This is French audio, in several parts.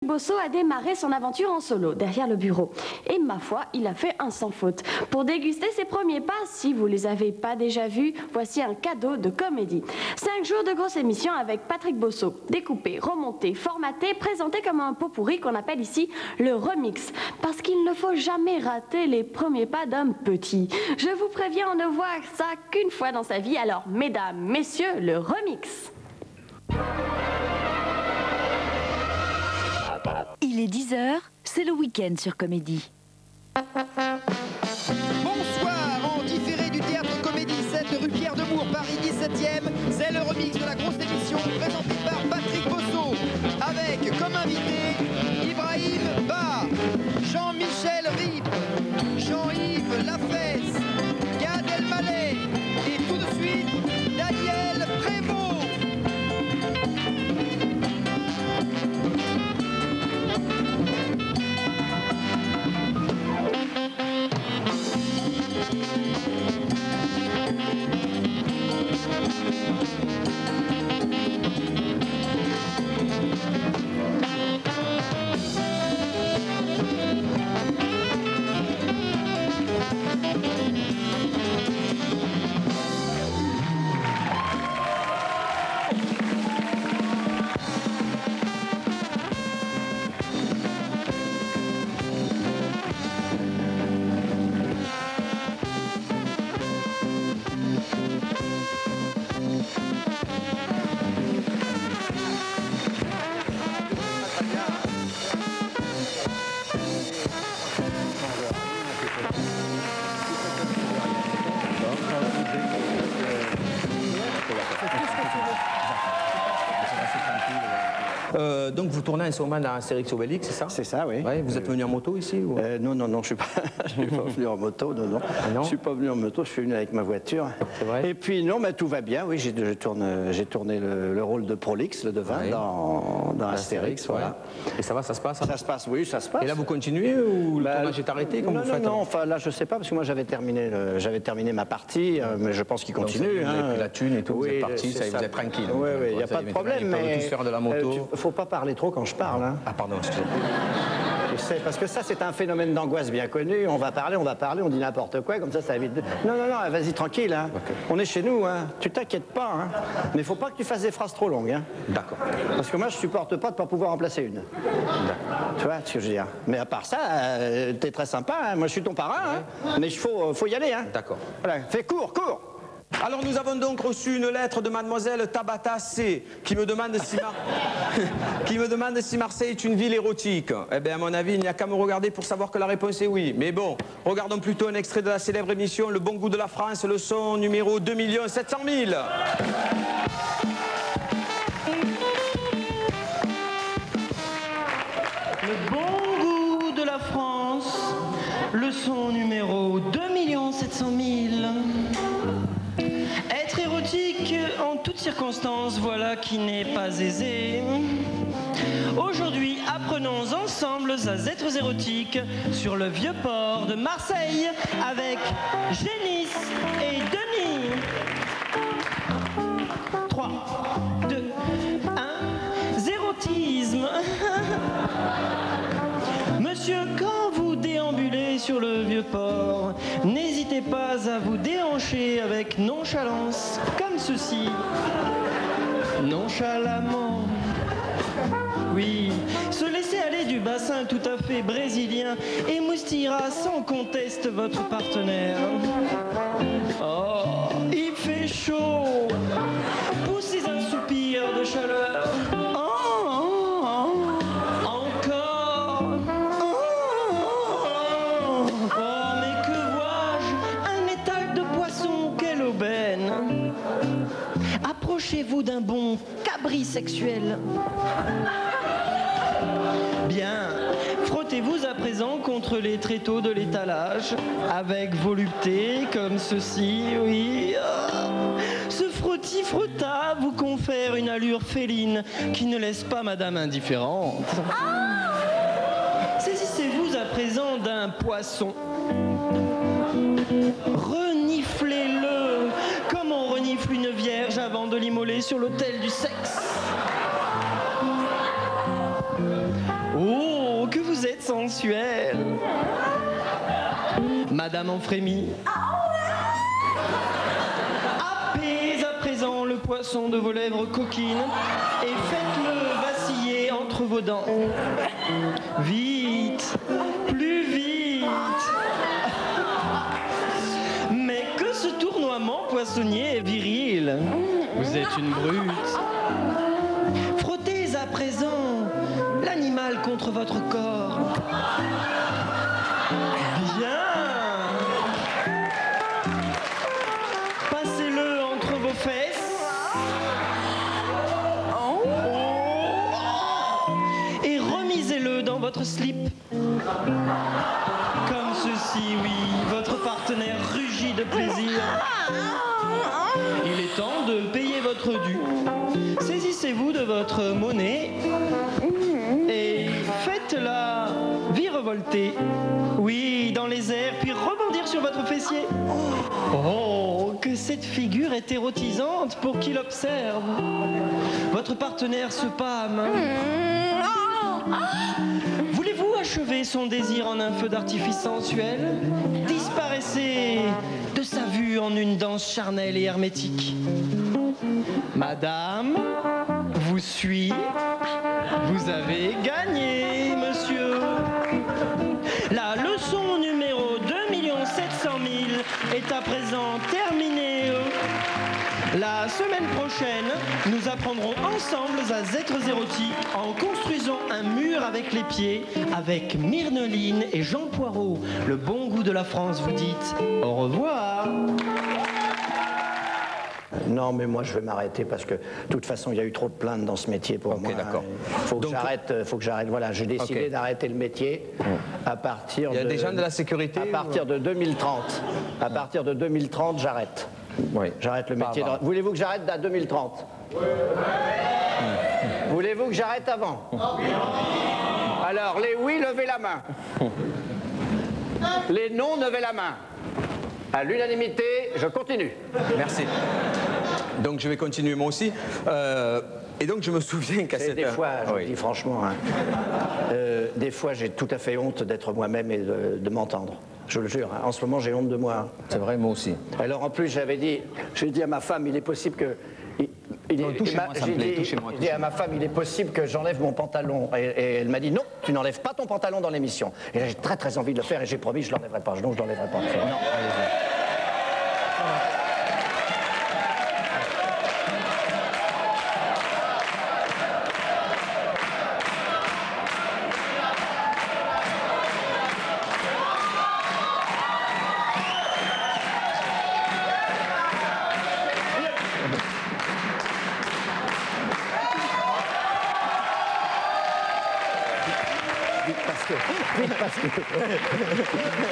Bosso a démarré son aventure en solo, derrière le bureau. Et ma foi, il a fait un sans faute. Pour déguster ses premiers pas, si vous les avez pas déjà vus, voici un cadeau de comédie. 5 jours de grosse émission avec Patrick Bosso. Découpé, remonté, formaté, présenté comme un pot pourri qu'on appelle ici le remix. Parce qu'il ne faut jamais rater les premiers pas d'un petit. Je vous préviens, on ne voit ça qu'une fois dans sa vie. Alors, mesdames, messieurs, le remix. Il est 10h, c'est le week-end sur Comédie. Bonsoir, en différé du théâtre Comédie 7 rue Pierre de Mour, Paris 17e. C'est le remix de la grosse émission présentée par Patrick Bosso. Avec comme invité Ibrahim Ba, Jean-Michel Rip, Jean-Yves Lafesse, Gad Elmaleh et tout de suite Daniel Prévost. Donc vous tournez en ce moment dans Astérix Obélix, c'est ça? C'est ça, oui. Ouais, vous êtes venu en moto ici ou... Non, je ne suis pas venu en moto, non. Ah non, je ne suis pas venu en moto, je suis venu avec ma voiture. C'est vrai. Et puis non, mais tout va bien, oui, j'ai tourné le rôle de Prolix, le devin, Ouais. dans Astérix, voilà. Ouais. Et ça va, ça se passe? Ça se passe, oui, ça se passe. Et là vous continuez ou le tournage est arrêté? Comme Non, vous non, faites, non, enfin là je sais pas, parce que moi j'avais terminé ma partie, mais je pense qu'il continue. Vous avez pris la thune et tout, vous êtes parti, ça, vous êtes tranquille. Oui, oui, il n'y a pas de problème, mais tous faire de la moto. il ne faut pas parler trop quand je parle. Hein. Ah pardon, excusez-moi. Je sais, parce que ça, c'est un phénomène d'angoisse bien connu. On va parler, on dit n'importe quoi, comme ça évite... Non, non, non, vas-y, tranquille. Hein. Okay. On est chez nous, hein. Tu t'inquiètes pas. Hein. Mais il faut pas que tu fasses des phrases trop longues. Hein. D'accord. Parce que moi, je supporte pas de pas pouvoir en placer une. Tu vois ce que je veux dire? Mais à part ça, t'es très sympa. Hein. Moi, je suis ton parrain. Hein. Mais il faut y aller. Hein. D'accord. Voilà, fais court, court. Alors nous avons donc reçu une lettre de mademoiselle Tabata C qui me demande si Marseille est une ville érotique. Eh bien à mon avis il n'y a qu'à me regarder pour savoir que la réponse est oui. Mais bon, regardons plutôt un extrait de la célèbre émission Le Bon Goût de la France, le son numéro 2 700 000. Le Bon Goût de la France, le son numéro 2 700 000. Être érotique en toutes circonstances, voilà qui n'est pas aisé. Aujourd'hui, apprenons ensemble à être érotiques sur le vieux port de Marseille avec Génis et Denis. 3, 2, 1, zérotisme. Monsieur, quand vous déambulez sur le vieux port, n'hésitez pas à vous déhancher avec nonchalance, comme ceci. Nonchalamment. Oui, se laisser aller du bassin tout à fait brésilien émoustillera sans conteste votre partenaire. Oh, il fait chaud. Poussez un soupir de chaleur. Approchez-vous d'un bon cabri sexuel. Bien, frottez-vous à présent contre les tréteaux de l'étalage, avec volupté, comme ceci, oui. Ce frotti-frotta vous confère une allure féline qui ne laisse pas madame indifférente. Saisissez-vous à présent d'un poisson. Reniflez-le comme on renifle une vierge avant de l'immoler sur l'autel du sexe. Oh, que vous êtes sensuelle. Madame en frémit. Happez à présent le poisson de vos lèvres coquines et faites-le vaciller entre vos dents. Vite, plus vite. Mais que ce tournoiement poissonnier est viril. Vous êtes une brute. Frottez à présent l'animal contre votre corps. Bien. Passez-le entre vos fesses. Oh. Et remisez-le dans votre slip. Comme ceci, oui, votre partenaire rugit de plaisir. Il est temps de payer votre dû. Saisissez-vous de votre monnaie et faites-la virevolter. Oui, dans les airs, puis rebondir sur votre fessier. Oh, que cette figure est érotisante pour qui l'observe. Votre partenaire se pâme. Voulez-vous achever son désir en un feu d'artifice sensuel? Disparaissez de sa vue en une danse charnelle et hermétique. Madame, vous suis. Vous avez gagné, monsieur. La leçon numéro 2 700 000 est à présent terminée. La semaine prochaine, nous apprendrons ensemble à être érotiques en construisant un mur avec les pieds avec Myrneline et Jean Poireau. Le bon goût de la France vous dites au revoir. Non, mais moi je vais m'arrêter parce que de toute façon il y a eu trop de plaintes dans ce métier pour moi. D'accord. Faut que j'arrête. Voilà, j'ai décidé d'arrêter le métier à partir de. Il y a des gens de la sécurité. À partir de 2030. À partir de 2030, j'arrête. Oui. J'arrête le métier. Voulez-vous que j'arrête à 2030? Voulez-vous que j'arrête avant? Alors les oui, levez la main. Les non, levez la main. À l'unanimité, je continue. Merci. Donc je vais continuer moi aussi. Et donc je me souviens qu'à cette Des fois, je vous oui. dis franchement, hein, des fois j'ai tout à fait honte d'être moi-même et de m'entendre. Je le jure, hein. En ce moment j'ai honte de moi. C'est vrai, moi aussi. Alors en plus j'ai dit à ma femme, il est possible que... J'ai dit à ma femme, il est possible que j'enlève mon pantalon. Et elle m'a dit, non, tu n'enlèves pas ton pantalon dans l'émission. Et là, j'ai très envie de le faire et j'ai promis, je ne l'enlèverai pas. Donc je ne l'enlèverai pas. Non, allez-y.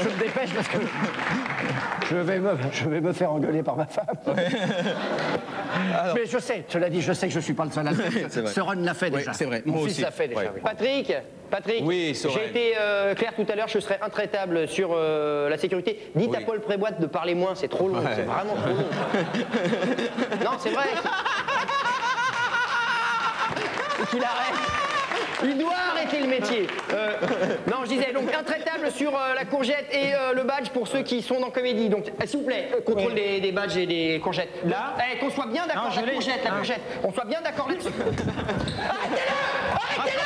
Je me dépêche parce que je vais me faire engueuler par ma femme. Alors, mais je sais, cela dit, je sais que je ne suis pas le seul à le faire. Soren l'a fait déjà. Oui, c'est vrai. Mon fils l'a fait déjà. Oui. Patrick, oui, j'ai été clair tout à l'heure, je serai intraitable sur la sécurité. Dites à Paul Préboîte de parler moins, c'est trop long, c'est vraiment trop long. Non, c'est vrai. Qu'il arrête. Il doit arrêter le métier. Non, je disais, donc intraitable sur la courgette et le badge pour ceux qui sont dans Comédie. Donc, s'il vous plaît, contrôle des badges et des courgettes. Là, qu'on soit bien d'accord, la courgette. On soit bien d'accord là-dessus. Arrêtez-le!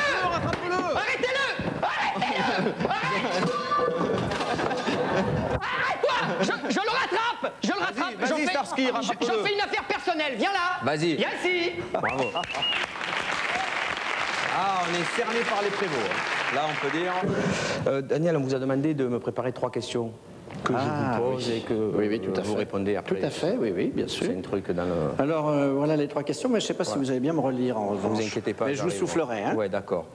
Arrêtez-le! Arrêtez-le! Arrête-toi! Je le rattrape! Je le rattrape! Vas-y, Starsky, rattrape-le. J'en fais une affaire personnelle. Viens là! Vas-y. Viens ici! Bravo. Ah, on est cerné par les prévôts. Là, on peut dire. Daniel, on vous a demandé de me préparer 3 questions que je vous pose et que vous répondez après. Tout à fait, oui, bien sûr. C'est un truc dans le... Alors, voilà les 3 questions, mais je ne sais pas si vous allez bien me relire en revanche. Ne vous inquiétez pas. Mais je vous soufflerai. Hein. Ouais, d'accord.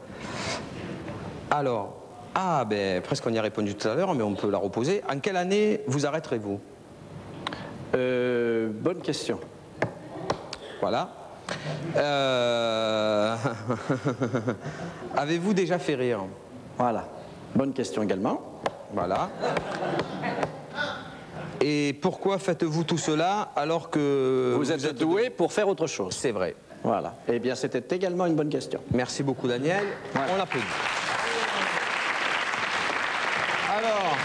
Alors, presque on y a répondu tout à l'heure, mais on peut la reposer. En quelle année vous arrêterez-vous? Bonne question. Voilà. Avez-vous déjà fait rire? Voilà. Bonne question également. Voilà. Et pourquoi faites-vous tout cela alors que... Vous êtes doué pour faire autre chose? C'est vrai. Voilà. Eh bien, c'était également une bonne question. Merci beaucoup, Daniel. On l'applaudit. Alors,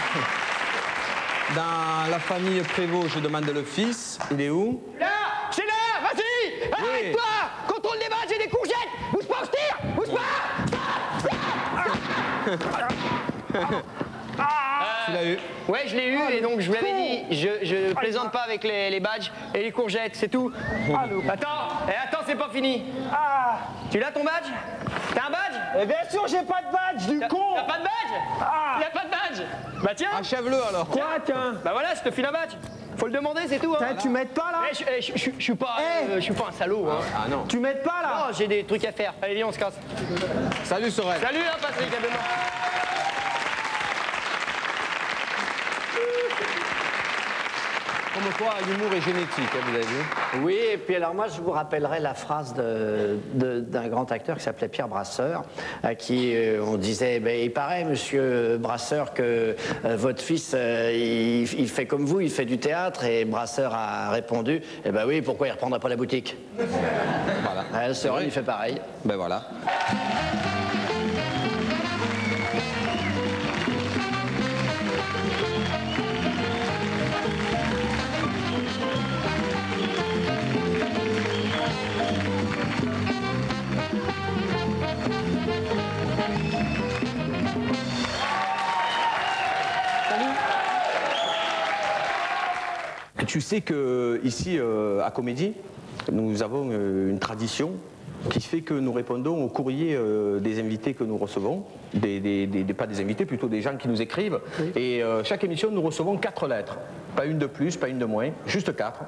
dans la famille Prévost, je demande le fils. Il est où? Là, c'est là, vas-y, arrête-toi, contrôle des badges et des courgettes, bouge pas, on se tire, bouge pas. Tu l'as eu? Ouais, je l'ai eu et donc je vous l'avais dit, je plaisante pas avec les badges et les courgettes, c'est tout. Attends, c'est pas fini. Tu l'as ton badge? T'as un badge? Eh bien sûr, j'ai pas de badge, du con. T'as pas de badge? Il y a pas de badge. Bah tiens. Achève-le alors. Quoi, tiens? Bah voilà, je te file un badge. Faut le demander, c'est tout. Hein. Tu m'aides pas, là? Je suis pas un salaud. Hein. Ah non. Tu m'aides pas, là? Non, j'ai des trucs à faire. Allez, viens, on se casse. Salut Sorel. Salut, hein, Patrick, à demain. Comme quoi, l'humour est génétique, hein, vous avez vu? Oui, et puis alors moi je vous rappellerai la phrase d'un grand acteur qui s'appelait Pierre Brasseur, à qui on disait, ben, il paraît, monsieur Brasseur, que votre fils, il fait comme vous, il fait du théâtre, et Brasseur a répondu, eh ben oui, pourquoi il ne reprendrait pas la boutique? Voilà. Sorel, il fait pareil. Ben voilà. Tu sais que ici à Comédie, nous avons une tradition qui fait que nous répondons aux courriers des invités que nous recevons, pas des invités, plutôt des gens qui nous écrivent. Oui. Et chaque émission, nous recevons 4 lettres. Pas une de plus, pas une de moins, juste 4.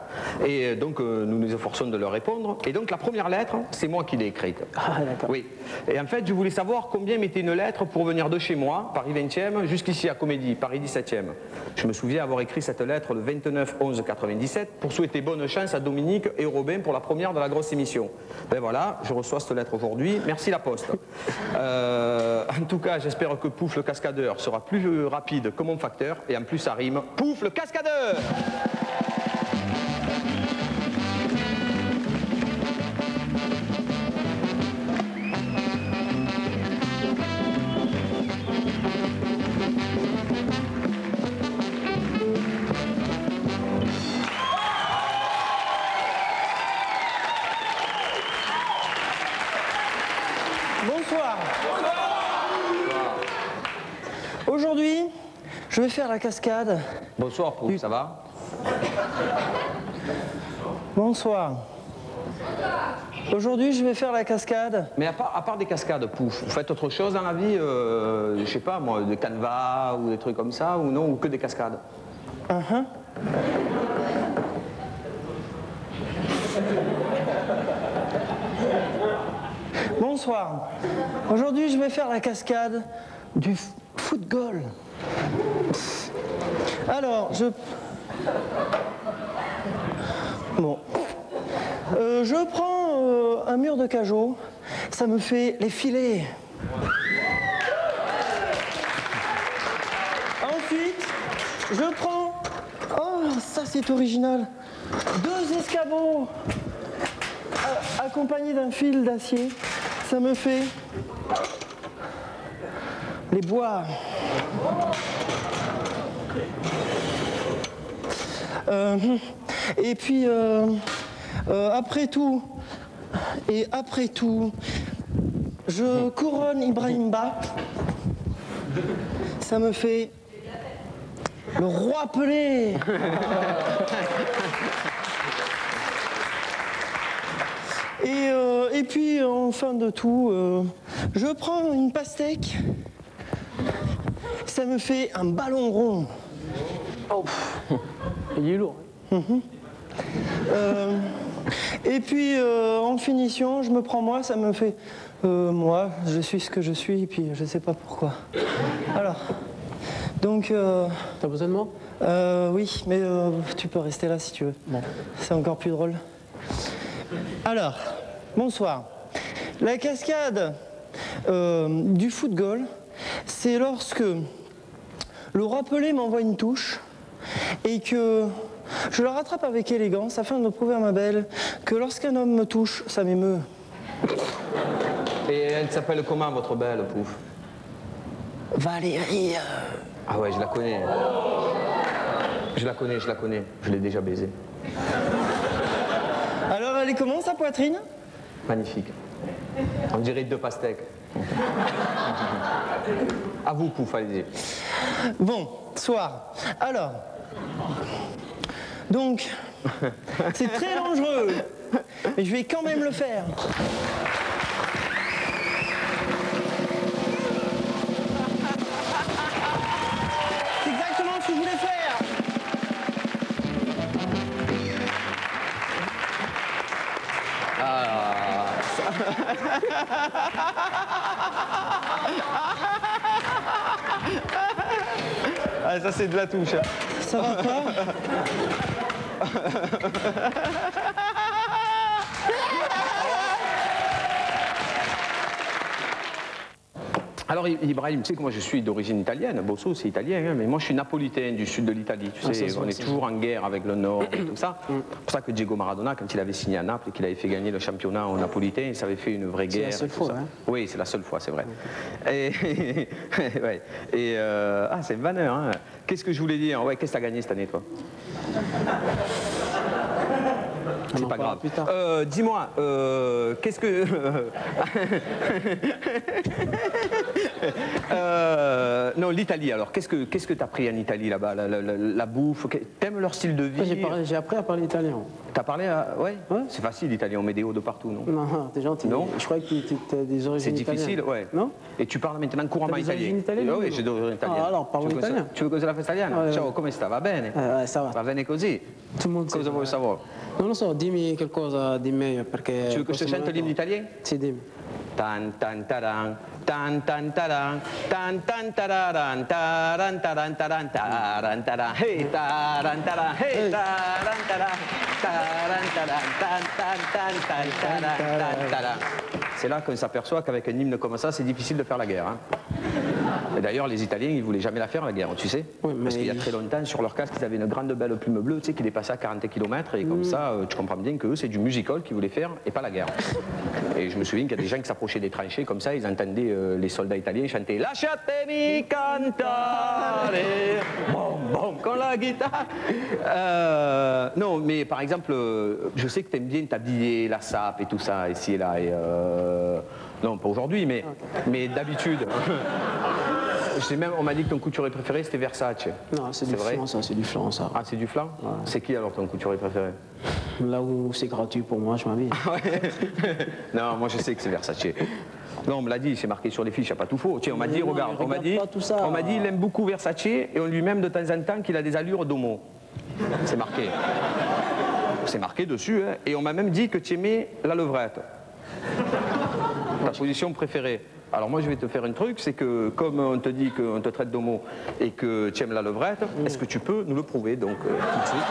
Et donc nous nous efforçons de leur répondre. Et donc la première lettre, c'est moi qui l'ai écrite. Ah d'accord. Oui. Et en fait, je voulais savoir combien mettait une lettre pour venir de chez moi, Paris 20e, jusqu'ici à Comédie, Paris 17e. Je me souviens avoir écrit cette lettre le 29/11/97 pour souhaiter bonne chance à Dominique et Robin pour la première de la grosse émission. Ben voilà, je reçois cette lettre aujourd'hui. Merci la Poste. En tout cas, j'espère que Pouf le cascadeur sera plus rapide que mon facteur. Et en plus, ça rime. Pouf le cascadeur! Bonsoir. Aujourd'hui, je vais faire la cascade. Bonsoir, Pouf, ça va? Bonsoir. Aujourd'hui, je vais faire la cascade. Mais à part des cascades, Pouf, vous faites autre chose dans la vie, je sais pas moi, des canevas ou des trucs comme ça, ou non, ou que des cascades? Bonsoir. Aujourd'hui, je vais faire la cascade du football. Alors, Bon. Je prends un mur de cajot, ça me fait les filets. Ensuite, je prends... Oh, ça c'est original. 2 escabeaux accompagnés d'un fil d'acier. Ça me fait les bois. Et puis, après tout, je couronne Ibrahim Ba. Ça me fait le roi Pelé. Et puis, en fin de tout, je prends une pastèque. Ça me fait un ballon rond. Oh. Il est lourd. Et puis, en finition, je me prends moi, ça me fait... moi, je suis ce que je suis, et puis je sais pas pourquoi. Alors, donc... T'as besoin de moi? Oui, mais tu peux rester là si tu veux. Bon. C'est encore plus drôle. Alors, bonsoir. La cascade du football, c'est lorsque le roi Pelé m'envoie une touche et que Je le rattrape avec élégance afin de me prouver à ma belle que lorsqu'un homme me touche, ça m'émeut. Et elle s'appelle comment, votre belle, pouf? Valérie. Ah ouais, je la connais. Je la connais, je la connais. Je l'ai déjà baisée. Alors, elle est comment, sa poitrine? Magnifique. On dirait 2 pastèques. À vous, pouf, allez-y. Bon, soir. Alors, donc, c'est très dangereux, mais je vais quand même le faire. C'est exactement ce que je voulais faire. Ah, ça c'est de la touche. Ça va pas? Alors Ibrahim, tu sais que moi je suis d'origine italienne, Bosso c'est italien, hein, mais moi je suis napolitain du sud de l'Italie, tu sais, on est toujours en guerre avec le nord et tout ça. C'est pour ça que Diego Maradona, quand il avait signé à Naples et qu'il avait fait gagner le championnat aux Napolitains, il s'avait fait une vraie guerre. C'est la seule fois, hein. Oui, c'est la seule fois, c'est vrai. Et, ouais. Ah, c'est vanneur, hein. Qu'est-ce que je voulais dire? Ouais, qu'est-ce que tu as gagné cette année, toi? C'est pas grave. Dis-moi, qu'est-ce que... non, l'Italie alors, qu'est-ce que tu as pris en Italie là-bas, la bouffe, t'aimes leur style de vie? J'ai appris à parler italien. T'as parlé à... Ouais, c'est facile l'italien, on met des hauts de partout, non? Non, t'es gentil. Non. Je croyais que tu as des origines italiennes. C'est difficile, ouais. Non? Et tu parles maintenant couramment T'as des italien? origines italiennes? Oui, j'ai des origines italiennes. Ah, alors, parlons italien. Tu veux causer la festa italiana? Ouais, Ciao, ouais. come sta? Va bene? Ça va. Va bene così? Tout le monde sait. Cosa vuoi sapere? Non lo so, dimmi qualcosa di meglio perché... Tu veux que je te chante l'hymne italien? Sì, dimmi. Tan tan taran, tan tan taran, tan tan tararan, taran taran taran, taran taran, hey taran taran, hey taran taran, taran taran, tan tan tan tan taran tan taran. C'est là qu'on s'aperçoit qu'avec un hymne comme ça, c'est difficile de faire la guerre. Hein. Et d'ailleurs, les Italiens, ils ne voulaient jamais la faire, la guerre, tu sais. Oui, mais parce qu'il y a très longtemps, sur leur casque, ils avaient une grande belle plume bleue, tu sais, qui dépassait à 40 km. Et comme ça, tu comprends bien que c'est du musical qu'ils voulaient faire et pas la guerre. Et je me souviens qu'il y a des gens qui s'approchaient des tranchées, comme ça, ils entendaient les soldats italiens chanter « Lasciatemi cantare, bom bom, con la guitare ». Non, mais par exemple, je sais que tu aimes bien t'habiller, la sape et tout ça, ici et là. Et, non, pas aujourd'hui, mais d'habitude. Même, on m'a dit que ton couturier préféré c'était Versace. Non, c'est du flan, ça, c'est du flan, ça. Ah, c'est du flan? Ouais. C'est qui alors ton couturier préféré? Là où c'est gratuit pour moi, je m'habille. Non, moi je sais que c'est Versace. Non, on me l'a dit, c'est marqué sur les fiches, il n'y a pas tout faux. Tiens, on m'a dit, regarde, on m'a dit, il aime beaucoup Versace et on lui met de temps en temps qu'il a des allures d'homo. C'est marqué. C'est marqué dessus, hein. Et on m'a même dit que tu aimais la levrette. Ta position préférée. Alors moi je vais te faire un truc, c'est que comme on te dit qu'on te traite d'homo et que tu aimes la levrette, est-ce que tu peux nous le prouver donc tout de suite?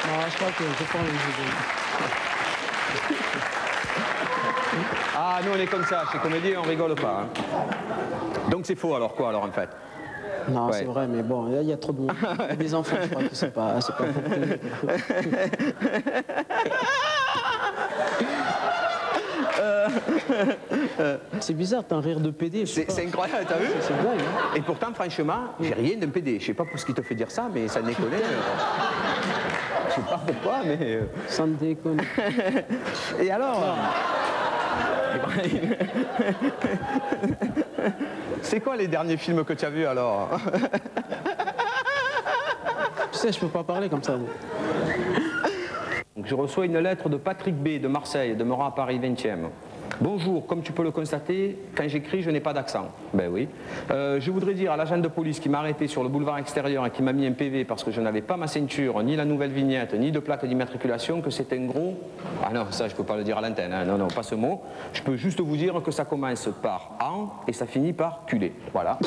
Non, je crois que je prends les jeux. Ah nous on est comme ça, chez Comédie on rigole pas. Hein. Donc c'est faux alors quoi alors en fait? Non, ouais. C'est vrai, mais bon, il y a trop de monde. Il y a des enfants, je crois que c'est pas approprié. C'est bizarre, t'as un rire de PD. C'est incroyable, t'as vu? C'est dingue. Hein. Et pourtant, franchement, j'ai rien d'un PD. Je sais pas pour ce qui te fait dire ça, mais ça déconne. Je sais pas pourquoi, mais. Ça me déconne. Et alors? C'est quoi les derniers films que tu as vus alors? Tu sais, je peux pas parler comme ça. Donc, je reçois une lettre de Patrick B de Marseille, demeurant à Paris 20e. Bonjour, comme tu peux le constater, quand j'écris, je n'ai pas d'accent. Ben oui. Je voudrais dire à l'agent de police qui m'a arrêté sur le boulevard extérieur et qui m'a mis un PV parce que je n'avais pas ma ceinture, ni la nouvelle vignette, ni de plaque d'immatriculation, que c'est un gros... Ah non, ça je peux pas le dire à l'antenne, hein. Non, non, pas ce mot. Je peux juste vous dire que ça commence par an et ça finit par culé. Voilà.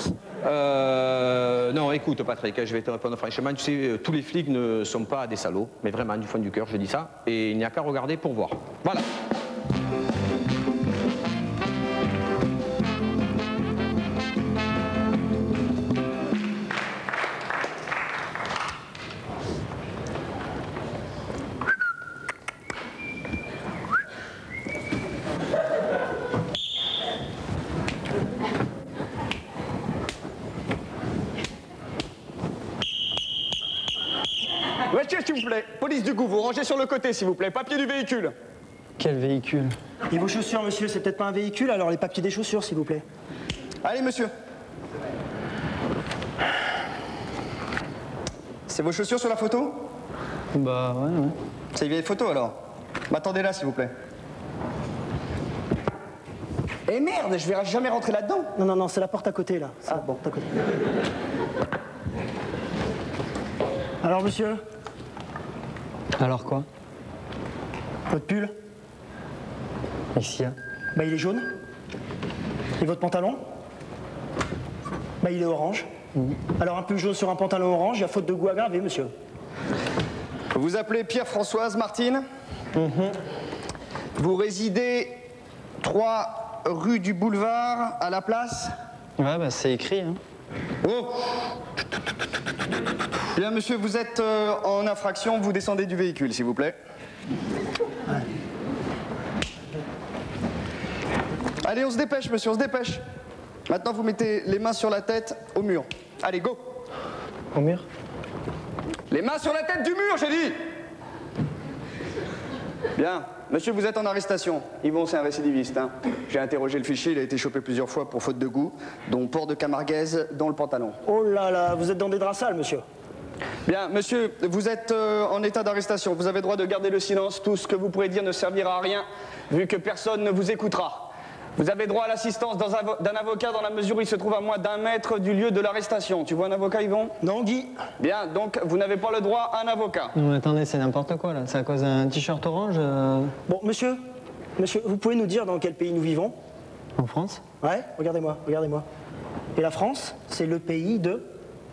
Non, écoute Patrick, je vais te répondre franchement, tu sais, tous les flics ne sont pas des salauds, mais vraiment, du fond du cœur, je dis ça, et il n'y a qu'à regarder pour voir. Voilà. plaît. Police du goût, vous rangez sur le côté, s'il vous plaît. Papier du véhicule. Quel véhicule? Et vos chaussures, monsieur, c'est peut-être pas un véhicule, alors les papiers des chaussures, s'il vous plaît. Allez, monsieur. C'est vos chaussures sur la photo? Bah ouais. C'est une vieille photo, alors. M'attendez là, s'il vous plaît. Eh merde, je vais jamais rentrer là-dedans. Non, c'est la porte à côté, là. C'est la porte à côté. Alors, monsieur, Alors quoi? votre pull, Ici, hein. bah il est jaune. Et votre pantalon, bah il est orange. Alors un pull jaune sur un pantalon orange, il y a faute de goût aggravée, monsieur. Vous appelez Pierre-Françoise Martine. Vous résidez 3 rue du Boulevard à la place. Ouais, bah c'est écrit, hein. Oh. Bien, monsieur, vous êtes en infraction, vous descendez du véhicule, s'il vous plaît. Allez, on se dépêche, monsieur, on se dépêche. Maintenant, vous mettez les mains sur la tête au mur. Allez, go. Au mur? Les mains sur la tête du mur, j'ai dit. Bien. Monsieur, vous êtes en arrestation. Yvon, c'est un récidiviste. Hein. J'ai interrogé le fichier, il a été chopé plusieurs fois pour faute de goût, dont port de camarguaise dans le pantalon. Oh là là, vous êtes dans des draps sales, monsieur. Bien, monsieur, vous êtes en état d'arrestation. Vous avez droit de garder le silence. Tout ce que vous pourrez dire ne servira à rien, vu que personne ne vous écoutera. Vous avez droit à l'assistance d'un avocat dans la mesure où il se trouve à moins d'1 mètre du lieu de l'arrestation. Tu vois un avocat, Yvon? Non, Guy. Bien, donc vous n'avez pas le droit à un avocat. Non mais attendez, c'est n'importe quoi là. C'est à cause d'un t-shirt orange Bon, monsieur, vous pouvez nous dire dans quel pays nous vivons? en France? Ouais, regardez-moi. Et la France, c'est le pays de...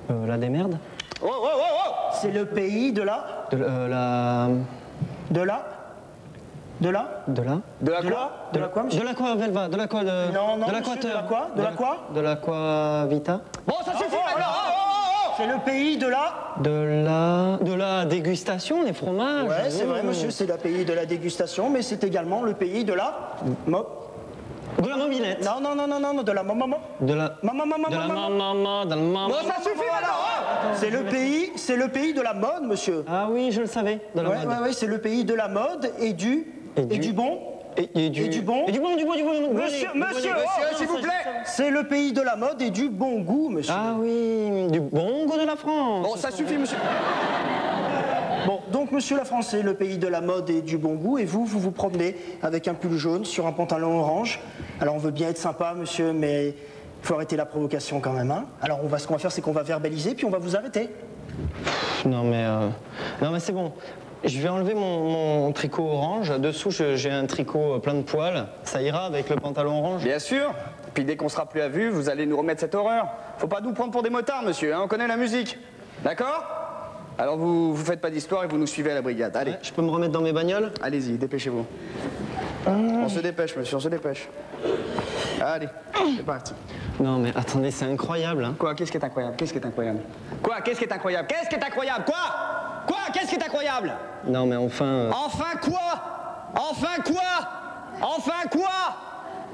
La démerde? Oh, oh, oh, oh! C'est le pays de la... De la... De la... De la quoi? De la quoi, monsieur? De la quoi, Velva? De la quoi de... Non, de monsieur, l'Aquateur. de la quoi? De la quoi? De la quoi Vita? Bon, ça suffit maintenant! C'est le pays de la... De la dégustation, les fromages. Ouais, c'est vrai, monsieur, c'est le pays de la dégustation, mais c'est également le pays de la... De la mobilette. Non, de la maman. De la... De la maman, de la maman. Bon, ça suffit maintenant! C'est le pays de la mode, monsieur. Ah oui, je le savais, de la mode. Ouais, c'est le pays de la mode et du bon. Et du bon. Monsieur, s'il vous plaît! c'est le pays de la mode et du bon goût, monsieur. Ah oui, du bon goût de la France. Bon, ça suffit, monsieur. Bon, donc, monsieur, la France, c'est le pays de la mode et du bon goût, et vous vous promenez avec un pull jaune sur un pantalon orange. Alors, on veut bien être sympa, monsieur, mais il faut arrêter la provocation quand même, hein. Alors, ce qu'on va faire, c'est qu'on va verbaliser, puis on va vous arrêter. Non mais c'est bon. Je vais enlever mon tricot orange. Dessous, j'ai un tricot plein de poils. Ça ira avec le pantalon orange? Bien sûr. Puis dès qu'on sera plus à vue, vous allez nous remettre cette horreur. Faut pas nous prendre pour des motards, monsieur, hein, on connaît la musique. D'accord? Alors vous faites pas d'histoire et vous nous suivez à la brigade. Allez. Ouais, je peux me remettre dans mes bagnoles? Allez-y, dépêchez-vous. On se dépêche, monsieur, on se dépêche. Allez, c'est parti. Non mais attendez, c'est incroyable, hein. Quoi? Qu'est-ce qui est incroyable? Qu'est-ce qui est incroyable? Quoi? Qu'est-ce qui est incroyable? Qu'est-ce qui est incroyable? Quoi? Quoi? Qu'est-ce qui est incroyable? Non mais enfin... Enfin quoi? Enfin quoi? Enfin quoi?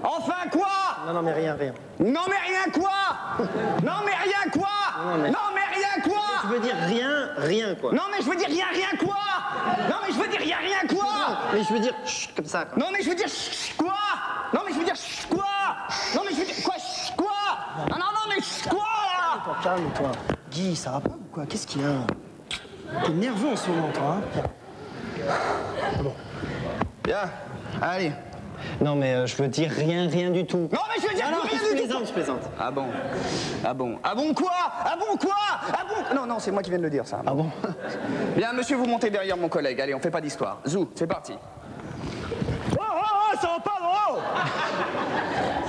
Enfin quoi? Non, mais rien. Non mais rien quoi? Non mais rien quoi? Non mais rien quoi? Je veux dire rien, quoi. Non mais je veux dire rien quoi? Non mais je veux dire rien quoi? Mais je veux dire chut, comme ça, quoi. Non mais je veux dire chut, quoi? Non mais je veux dire chut, quoi? Non mais je veux dire quoi? Chut, quoi? Non mais chut, quoi là? Calme-toi. Guy, ça va pas ou quoi? Qu'est-ce qu'il y a? T'es nerveux en ce moment, toi, hein? Bon. Bien, allez. Non mais je veux dire rien du tout. Non mais je veux dire rien du tout. Je plaisante. Ah bon? Ah bon? Ah bon quoi? Ah bon quoi? Ah bon? Non, c'est moi qui viens de le dire ça. Ah bon? Bien, monsieur, vous montez derrière mon collègue. Allez, on fait pas d'histoire. Zou, c'est parti. Oh, ça va pas, non?